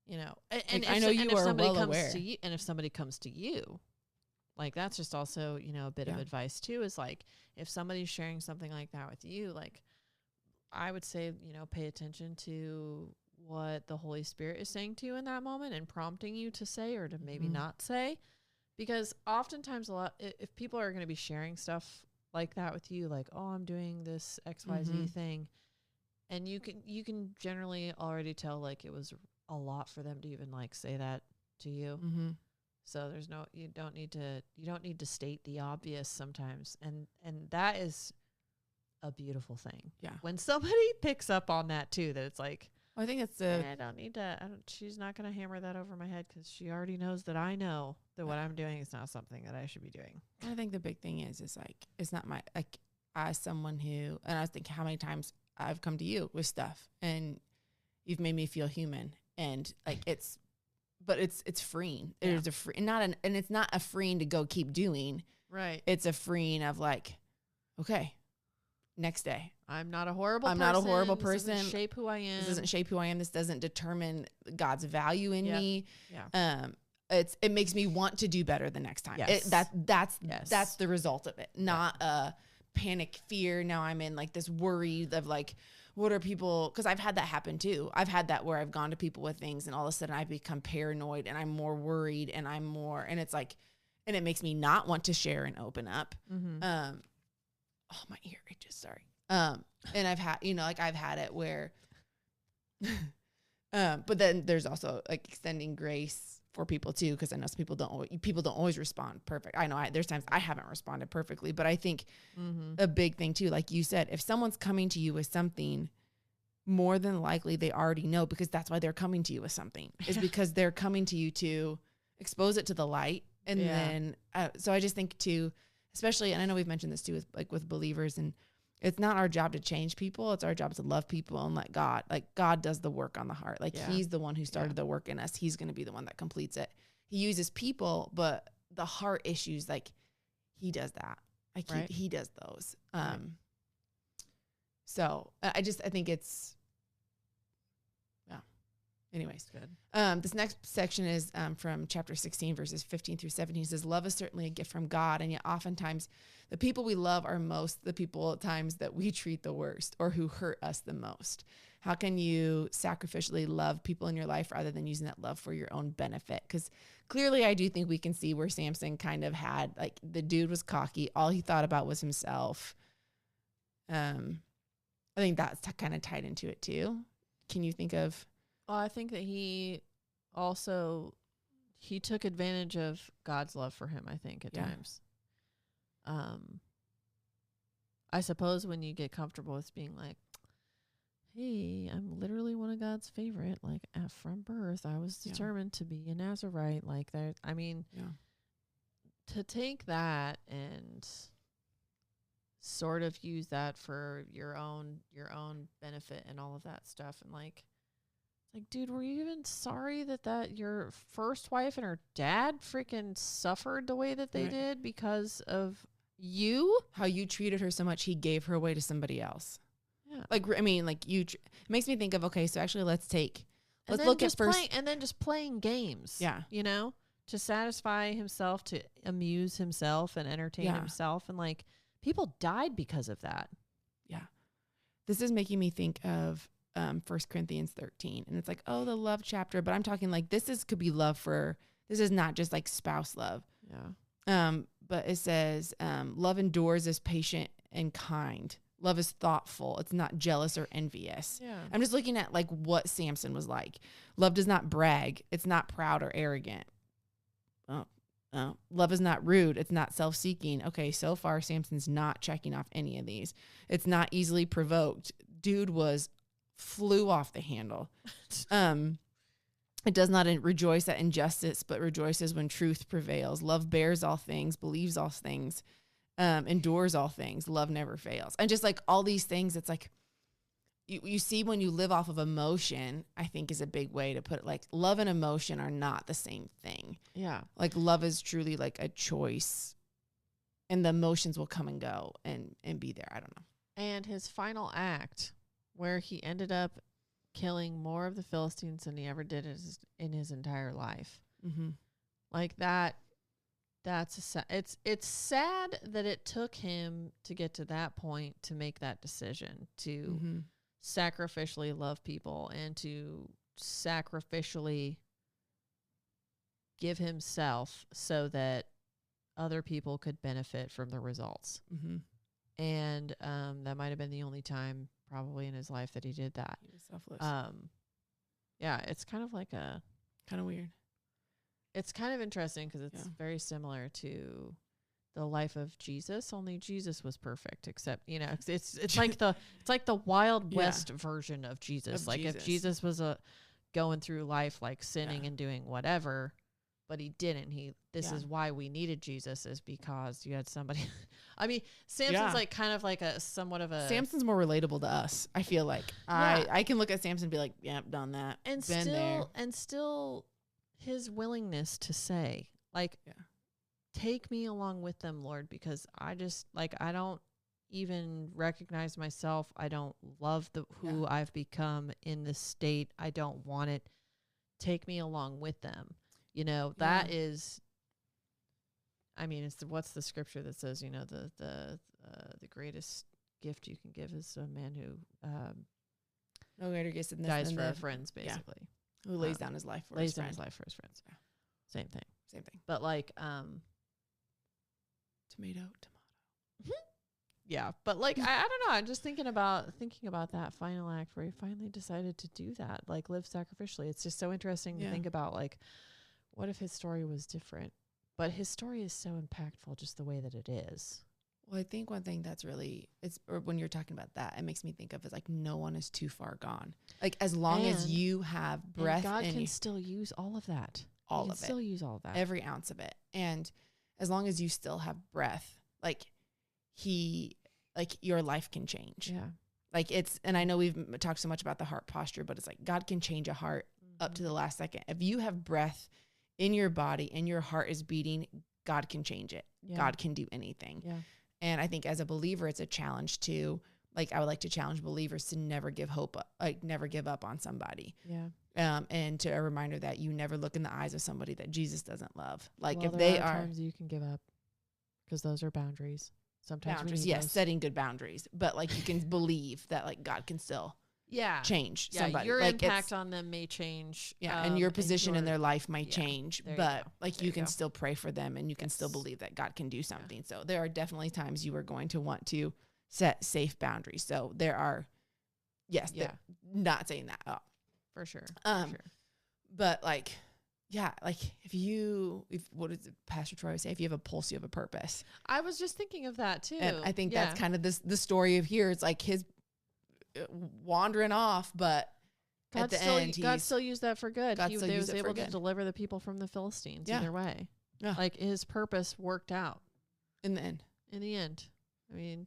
B: you know, and
A: I know you are well aware.
B: And if somebody comes to you, like that's just also, you know, a bit of advice too, is like if somebody's sharing something like that with you, like I would say, you know, pay attention to what the Holy Spirit is saying to you in that moment and prompting you to say or to maybe not say. Because oftentimes if people are going to be sharing stuff like that with you, like, oh, I'm doing this XYZ thing, and you can generally already tell like it was a lot for them to even like say that to you. So you don't need to state the obvious sometimes, and that is a beautiful thing. Yeah, when somebody picks up on that too, that it's like,
A: I think it's
B: she's not going to hammer that over my head because she already knows that I know that what I'm doing is not something that I should be doing.
A: I think the big thing is like, it's not my, like, as someone who, and I was thinking how many times I've come to you with stuff and you've made me feel human, and like it's freeing. Yeah. There's and it's not a freeing to go keep doing. Right. It's a freeing of like, okay, next day.
B: I'm not a horrible person. This doesn't shape who I am.
A: This doesn't shape who I am. This doesn't determine God's value in me. Yeah. It makes me want to do better the next time. Yes. That's the result of it. Not a panic, fear. Now I'm in like this worry of like, what are people, because I've had that happen too. I've had that where I've gone to people with things and all of a sudden I become paranoid and I'm more worried and and it's like, and it makes me not want to share and open up. Oh, my ear, sorry. And I've had, you know, like I've had it where, but then there's also like extending grace for people too, because I know some people don't always respond perfect. I know there's times I haven't responded perfectly, but I think a big thing too, like you said, if someone's coming to you with something, more than likely they already know, because that's why they're coming to you with something, is because they're coming to you to expose it to the light. And then, so I just think too, especially, and I know we've mentioned this too, with believers, and it's not our job to change people. It's our job to love people and let God does the work on the heart. Like he's the one who started the work in us. He's going to be the one that completes it. He uses people, but the heart issues, like he does that. Like he does those. So I think it's, anyways, good. This next section is from chapter 16, verses 15 through 17. It says, love is certainly a gift from God, and yet oftentimes the people we love are most the people at times that we treat the worst or who hurt us the most. How can you sacrificially love people in your life rather than using that love for your own benefit? Because clearly I do think we can see where Samson kind of had, like, the dude was cocky. All he thought about was himself. I think that's kind of tied into it too. Can you think of...
B: Well, I think that he took advantage of God's love for him, I think, at times. I suppose when you get comfortable with being like, hey, I'm literally one of God's favorite, like from birth, I was determined to be a Nazirite, like that. I mean, to take that and sort of use that for your own benefit and all of that stuff, and like, dude, were you even sorry that your first wife and her dad freaking suffered the way that they did because of you?
A: How you treated her so much, he gave her away to somebody else. Yeah. Like, I mean, like it makes me think of, okay, so actually let's look at first.
B: And then just playing games. Yeah. You know, to satisfy himself, to amuse himself and entertain himself. And like people died because of that.
A: Yeah. This is making me think of 1 Corinthians 13. And it's like, oh, the love chapter. But I'm talking like this could be love for, this is not just like spouse love.
B: Yeah.
A: But it says, love endures, is patient and kind. Love is thoughtful. It's not jealous or envious.
B: Yeah.
A: I'm just looking at like what Samson was like. Love does not brag. It's not proud or arrogant. Love is not rude. It's not self-seeking. Okay, so far Samson's not checking off any of these. It's not easily provoked. Dude flew off the handle. It does not rejoice at injustice, but rejoices when truth prevails. Love bears all things, believes all things, endures all things. Love never fails. And just like all these things, it's like you see when you live off of emotion, I think is a big way to put it. Like love and emotion are not the same thing.
B: Yeah.
A: Like love is truly like a choice, and the emotions will come and go and be there. I don't know.
B: And his final act, where he ended up killing more of the Philistines than he ever did in his entire life.
A: Mm-hmm.
B: Like it's sad that it took him to get to that point to make that decision to sacrificially love people and to sacrificially give himself so that other people could benefit from the results.
A: Mm-hmm.
B: And that might have been the only time probably in his life that he did that.
A: He was selfless.
B: Yeah, it's kind of like
A: kind of weird.
B: It's kind of interesting because it's very similar to the life of Jesus. Only Jesus was perfect, except it's like the Wild West version of Jesus. If Jesus was going through life like sinning and doing whatever, but he didn't. This is why we needed Jesus, is because you had somebody. I mean, Samson's like kind of like
A: Samson's more relatable to us. I feel like I can look at Samson and be like, yep, done that.
B: And
A: been there.
B: And still his willingness to say like, take me along with them, Lord, because I just like, I don't even recognize myself. I don't love who I've become in this state. I don't want it. Take me along with them. That is, I mean, what's the scripture that says, the greatest gift you can give is a man who
A: no greater gift than this
B: dies for friends, basically.
A: Who lays down his life for his friends.
B: Yeah. Same thing.
A: But
B: like,
A: tomato.
B: Yeah, but like I don't know. I'm just thinking about that final act where he finally decided to do that, like live sacrificially. It's just so interesting to think about, like, what if his story was different? But his story is so impactful just the way that it is.
A: Well, I think one thing that's really, or when you're talking about that, it makes me think of is like no one is too far gone. Like as long as you have breath,
B: God can still use all of that.
A: All of it.
B: Still use all of that.
A: Every ounce of it. And as long as you still have breath, like your life can change.
B: Yeah.
A: Like and I know we've talked so much about the heart posture, but it's like God can change a heart up to the last second. If you have breath in your body and your heart is beating, God can change it. Yeah. God can do anything.
B: Yeah.
A: And I think as a believer, it's a challenge to, like, I would like to challenge believers to never give hope, never give up on somebody.
B: Yeah.
A: And to a reminder that you never look in the eyes of somebody that Jesus doesn't love. Like if
B: there are times you can give up because those are boundaries. Sometimes
A: boundaries, yes, setting good boundaries, but like you can believe that like God can still change somebody.
B: Your
A: like
B: impact on them may change.
A: And your position in their life might change, but like you can
B: go.
A: still pray for them and you can still believe that God can do something. Yeah. So there are definitely times you are going to want to set safe boundaries. So there are, not saying that up.
B: For sure.
A: But like, like what does Pastor Troy say? If you have a pulse, you have a purpose.
B: I was just thinking of that too.
A: And I think that's kind of the story of here. It's like his wandering off, but at the end,
B: God still used that for good.
A: He
B: was able to deliver the people from the Philistines either way.
A: Yeah.
B: Like his purpose worked out.
A: In the end.
B: I mean,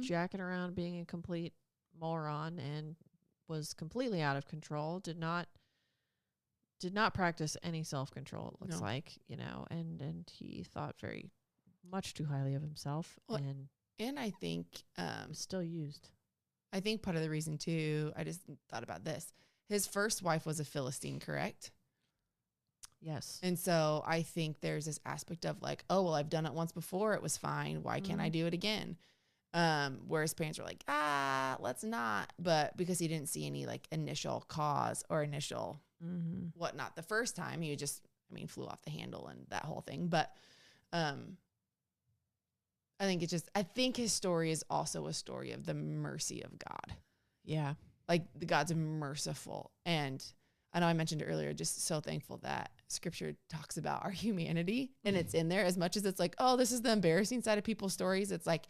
B: jacking around being a complete moron and was completely out of control, did not practice any self-control, it looks like, and he thought very much too highly of himself.
A: Well, and I think
B: still used.
A: I think part of the reason too, I just thought about this. His first wife was a Philistine, correct?
B: Yes.
A: And so I think there's this aspect of like, oh, well, I've done it once before. It was fine. Why can't I do it again? Whereas parents were like, let's not. But because he didn't see any like initial cause or initial whatnot the first time, he just, flew off the handle and that whole thing. But I think his story is also a story of the mercy of God.
B: Yeah.
A: Like the God's merciful. And I know I mentioned it earlier, just so thankful that scripture talks about our humanity and it's in there as much as it's like, oh, this is the embarrassing side of people's stories. It's like,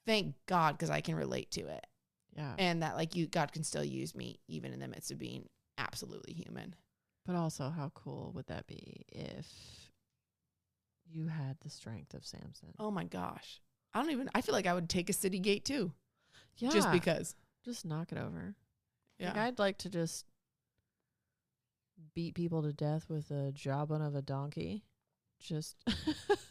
A: thank God, because I can relate to it.
B: Yeah.
A: And that like God can still use me even in the midst of being absolutely human.
B: But also, how cool would that be if you had the strength of Samson?
A: Oh my gosh. I feel like I would take a city gate too.
B: Yeah.
A: Just because.
B: Just knock it over.
A: Yeah.
B: Like, I'd like to just beat people to death with a jawbone of a donkey. Just.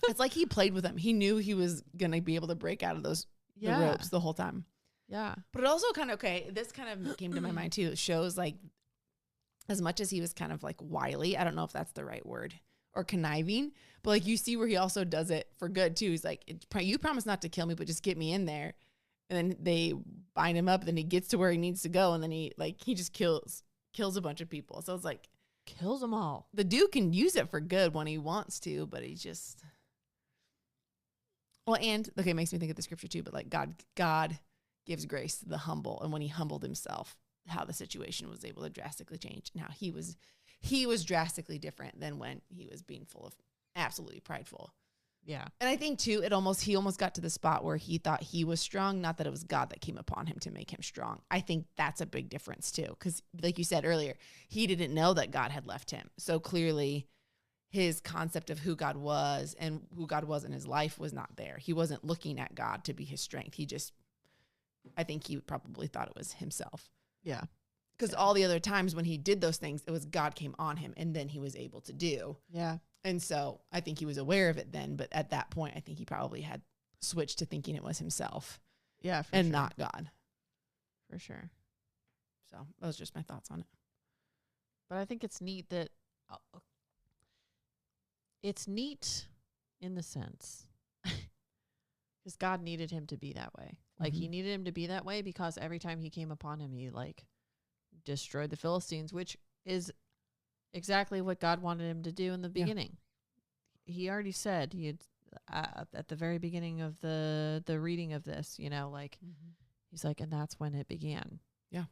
A: It's like he played with them. He knew he was going to be able to break out of those the ropes the whole time.
B: Yeah.
A: But it also kind of, this kind of came to my mind too. It shows like, as much as he was kind of like wily, I don't know if that's the right word, or conniving, but like you see where he also does it for good too. He's like, you promise not to kill me, but just get me in there. And then they bind him up, then he gets to where he needs to go. And then he just kills a bunch of people. So it's like,
B: kills them all.
A: The dude can use it for good when he wants to, but he just, it makes me think of the scripture too, but like God gives grace to the humble. And when he humbled himself, how the situation was able to drastically change and how he was drastically different than when he was being full of absolutely prideful.
B: Yeah.
A: And I think too, he almost got to the spot where he thought he was strong, not that it was God that came upon him to make him strong. I think that's a big difference too. Cause like you said earlier, he didn't know that God had left him. So clearly his concept of who God was and who God was in his life was not there. He wasn't looking at God to be his strength. I think he probably thought it was himself.
B: Yeah.
A: Because all the other times when he did those things, it was God came on him and then he was able to do.
B: Yeah.
A: And so I think he was aware of it then. But at that point, I think he probably had switched to thinking it was himself.
B: Yeah.
A: And not God.
B: For sure.
A: So that was just my thoughts on it.
B: But I think it's neat that it's neat in the sense because God needed him to be that way. Like he needed him to be that way because every time he came upon him, he like destroyed the Philistines, which is exactly what God wanted him to do in the beginning. He already said he had at the very beginning of the reading of this, he's like, and that's when it began.
A: Yeah.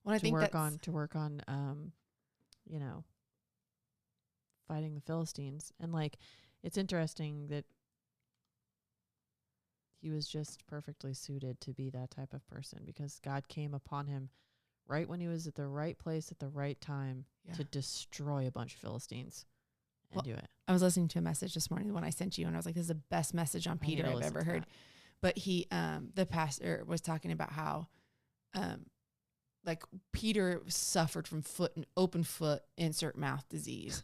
A: Well, I think
B: to work on fighting the Philistines. And like, it's interesting that he was just perfectly suited to be that type of person because God came upon him right when he was at the right place at the right time to destroy a bunch of Philistines and do it.
A: I was listening to a message this morning when I sent you and I was like, this is the best message on Peter I've ever heard. But the pastor was talking about how, like Peter suffered from open foot, insert mouth disease.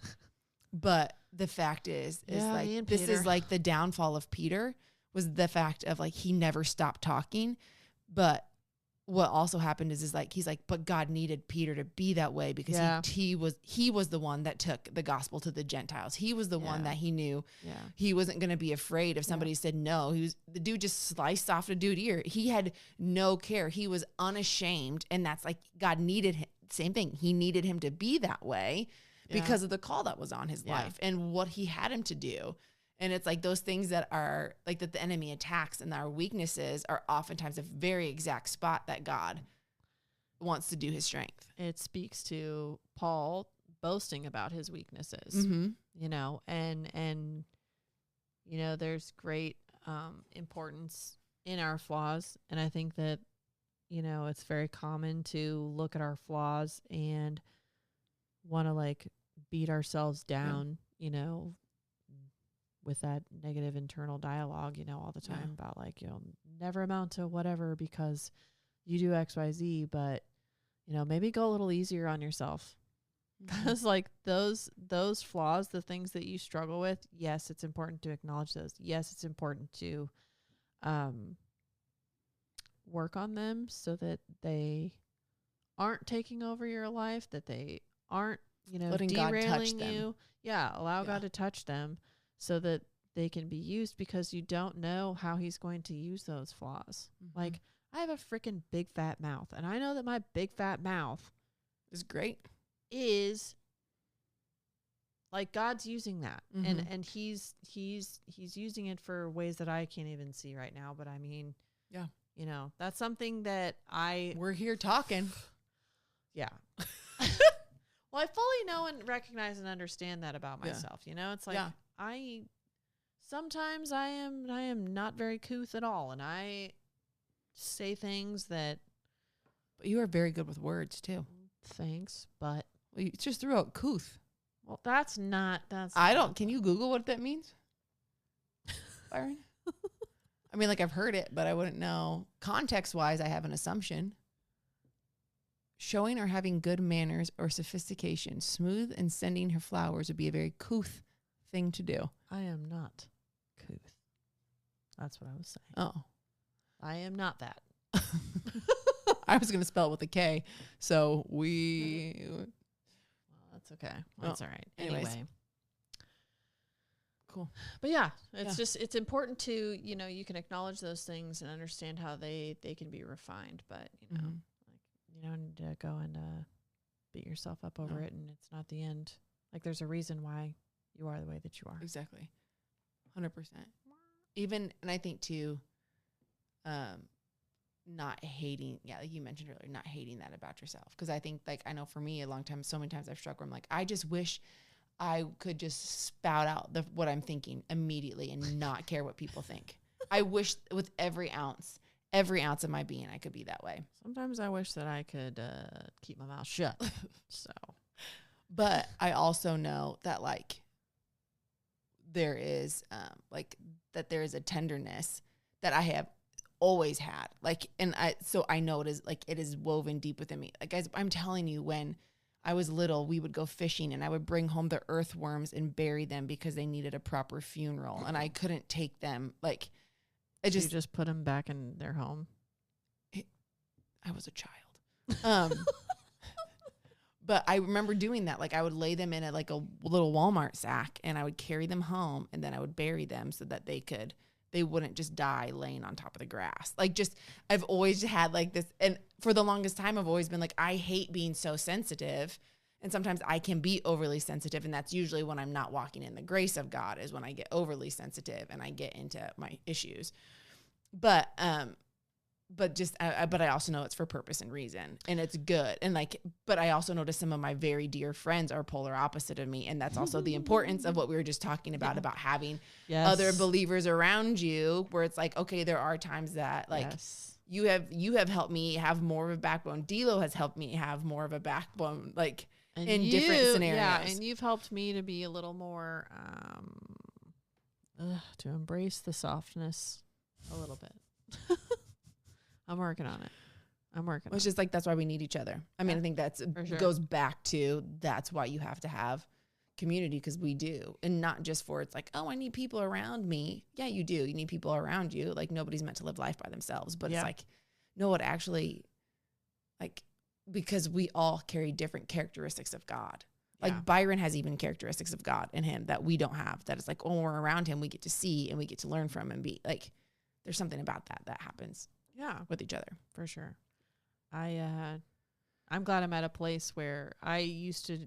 A: But the fact is like, this is like the downfall of Peter was the fact of like, he never stopped talking. But what also happened is like, he's like, but God needed Peter to be that way because he was the one that took the gospel to the Gentiles. He was the one that he knew he wasn't going to be afraid if somebody said no. The dude just sliced off a dude's ear. He had no care. He was unashamed. And that's like, God needed him. Same thing. He needed him to be that way because of the call that was on his life and what he had him to do. And it's like those things that are like that the enemy attacks and our weaknesses are oftentimes a very exact spot that God wants to do his strength.
B: It speaks to Paul boasting about his weaknesses, and there's great importance in our flaws. And I think that, it's very common to look at our flaws and want to like beat ourselves down, with that negative internal dialogue, all the time about like, you'll never amount to whatever because you do X, Y, Z, but, maybe go a little easier on yourself. Because like those flaws, the things that you struggle with, yes, it's important to acknowledge those. Yes, it's important to work on them so that they aren't taking over your life, that they aren't
A: letting God touch
B: derailing
A: them.
B: you. Yeah, allow
A: Yeah.
B: God to touch them so that they can be used, because you don't know how he's going to use those flaws. Like, I have a freaking big fat mouth, and I know that my big fat mouth
A: is great.
B: Is like God's using that, and he's using it for ways that I can't even see right now. But I mean,
A: yeah,
B: that's something that
A: we're here talking.
B: Yeah. Well, I fully know and recognize and understand that about myself. It's like sometimes I am not very couth at all, and I say things that.
A: But you are very good with words too.
B: Thanks, but
A: you just threw out couth.
B: Well, that's.
A: Can you Google what that means, Byron? I mean, like, I've heard it, but I wouldn't know. Context-wise, I have an assumption. Showing or having good manners or sophistication, smooth and sending her flowers would be a very couth thing to do.
B: I am not couth. That's what I was saying.
A: Oh.
B: I am not that.
A: I was going to spell it with a K, so we...
B: Well, that's okay. That's all right.
A: Anyways.
B: Anyway.
A: Cool.
B: But yeah, it's important to, you can acknowledge those things and understand how they can be refined, but, like, you don't need to go and beat yourself up over it, and it's not the end. Like, there's a reason why you are the way that you are.
A: Exactly. 100%. Even, and I think too, not hating, like you mentioned earlier, not hating that about yourself. Because I think, like, I know for me, so many times I've struggled. I'm like, I just wish I could just spout out what I'm thinking immediately and not care what people think. I wish with every ounce of my being, I could be that way.
B: Sometimes I wish that I could keep my mouth shut. So,
A: but I also know that, like, there is there is a tenderness that I have always had, like, and I know it is woven deep within me. Like, guys, I'm telling you, when I was little, we would go fishing and I would bring home the earthworms and bury them because they needed a proper funeral, and I couldn't take them. Like,
B: you just put them back in their home.
A: I was a child. But I remember doing that. Like, I would lay them in a little Walmart sack, and I would carry them home, and then I would bury them so that they wouldn't just die laying on top of the grass. Like, just, I've always had like this. And for the longest time, I've always been like, I hate being so sensitive. And sometimes I can be overly sensitive. And that's usually when I'm not walking in the grace of God, is when I get overly sensitive and I get into my issues. But I also know it's for purpose and reason, and it's good. And but I also notice some of my very dear friends are polar opposite of me. And that's also the importance of what we were just talking about having other believers around you, where it's like, okay, there are times that you have helped me have more of a backbone. D'Lo has helped me have more of a backbone, like, in different scenarios.
B: Yeah. And you've helped me to be a little more, to embrace the softness a little bit. I'm working on it.
A: It's just like, that's why we need each other. I mean, I think goes back to, that's why you have to have community, because we do. And not just for, it's like, oh, I need people around me. Yeah, you do. You need people around you. Like, nobody's meant to live life by themselves. But it's like, no, it actually, like, because we all carry different characteristics of God. Like, Byron has even characteristics of God in him that we don't have. That it's like, when we're around him, we get to see and we get to learn from and be like, there's something about that happens.
B: Yeah,
A: with each other,
B: for sure. I'm glad I'm at a place where I used to,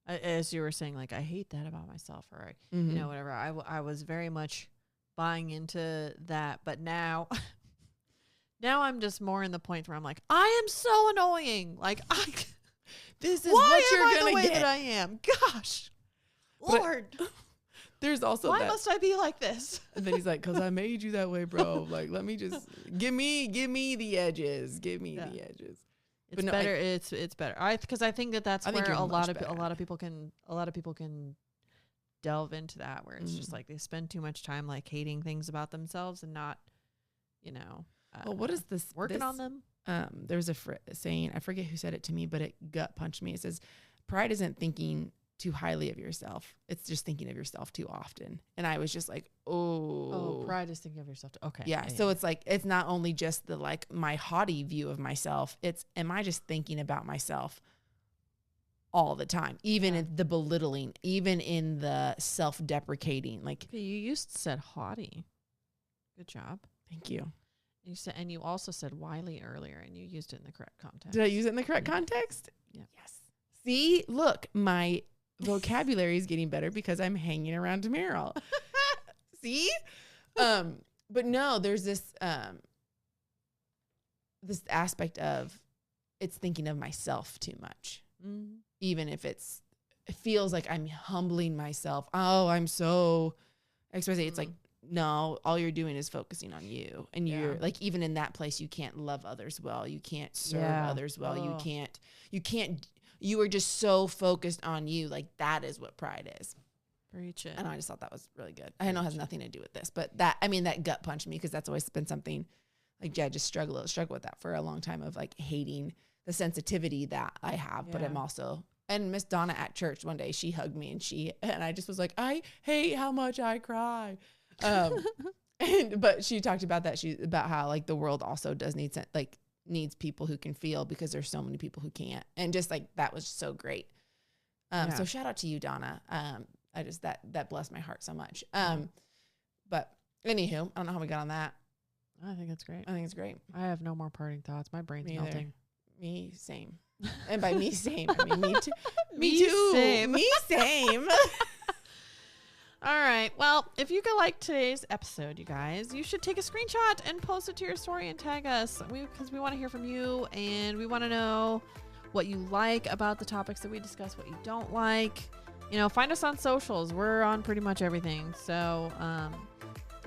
B: as you were saying, like, I hate that about myself, or whatever. I was very much buying into that, but now I'm just more in the point where I'm like, I am so annoying. Like,
A: this is what you're gonna
B: the way
A: get.
B: That I am. Gosh, Lord.
A: There's also
B: why must I be like this?
A: And then he's like, because I made you that way, bro. Like, let me just give me the edges. Give me the edges.
B: It's better. It's better. Because I think that's where a lot of people can delve into that, where it's just like they spend too much time like hating things about themselves and not,
A: well, what is this
B: working on them?
A: There's a saying, I forget who said it to me, but it gut punched me. It says, pride isn't thinking too highly of yourself. It's just thinking of yourself too often. And I was just like, oh,
B: pride is thinking of yourself too. Okay.
A: Yeah. So it's like, it's not only just the, like, my haughty view of myself. It's, am I just thinking about myself all the time, even in the belittling, even in the self-deprecating. Like,
B: Okay, you used to said haughty. Good job.
A: thank you.
B: You said, and you also said wily earlier, and you used it in the correct context.
A: Did I use it in the correct context?
B: Yeah.
A: Yes. See, look, my vocabulary is getting better because I'm hanging around Maryl. See? But no, there's this this aspect of it's thinking of myself too much.
B: Mm-hmm.
A: Even if it feels like I'm humbling myself. Oh, I'm so XYZ. It's like, no, all you're doing is focusing on you. And you're like, even in that place, you can't love others well. You can't serve others well. You are just so focused on you. Like, that is what pride is.
B: Preach it.
A: And I just thought that was really good. I know it has nothing to do with this, but that gut punched me because that's always been something like, I just struggle with that for a long time of like hating the sensitivity that I have, but I'm also, and Miss Donna at church one day, she hugged me and I just was like, I hate how much I cry. But she talked about that. About how like the world also does needs people who can feel because there's so many people who can't. And just like, that was so great. So shout out to you, Donna. I just, that blessed my heart so much. But anywho, I don't know how we got on that.
B: I think it's great.
A: I think it's great.
B: I have no more parting thoughts. My brain's melting.
A: Me, same. And by me, same, I mean me too.
B: Me too. Same.
A: Me, same.
B: All right. Well, if you like today's episode, you guys, you should take a screenshot and post it to your story and tag us. Because we want to hear from you and we want to know what you like about the topics that we discuss, what you don't like. You know, find us on socials. We're on pretty much everything. So,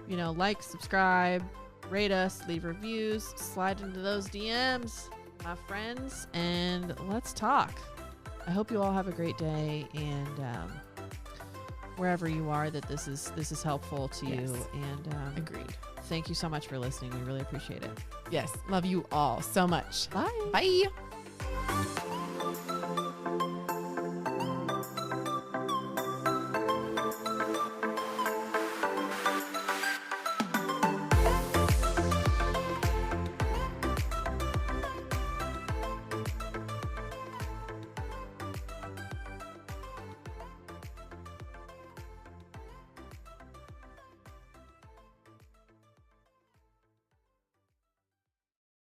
B: you know, like, subscribe, rate us, leave reviews, slide into those DMs, my friends, and let's talk. I hope you all have a great day, and wherever you are, that this is helpful to you. And
A: agreed.
B: Thank you so much for listening. We really appreciate it.
A: Yes, love you all so much.
B: Bye.
A: Bye.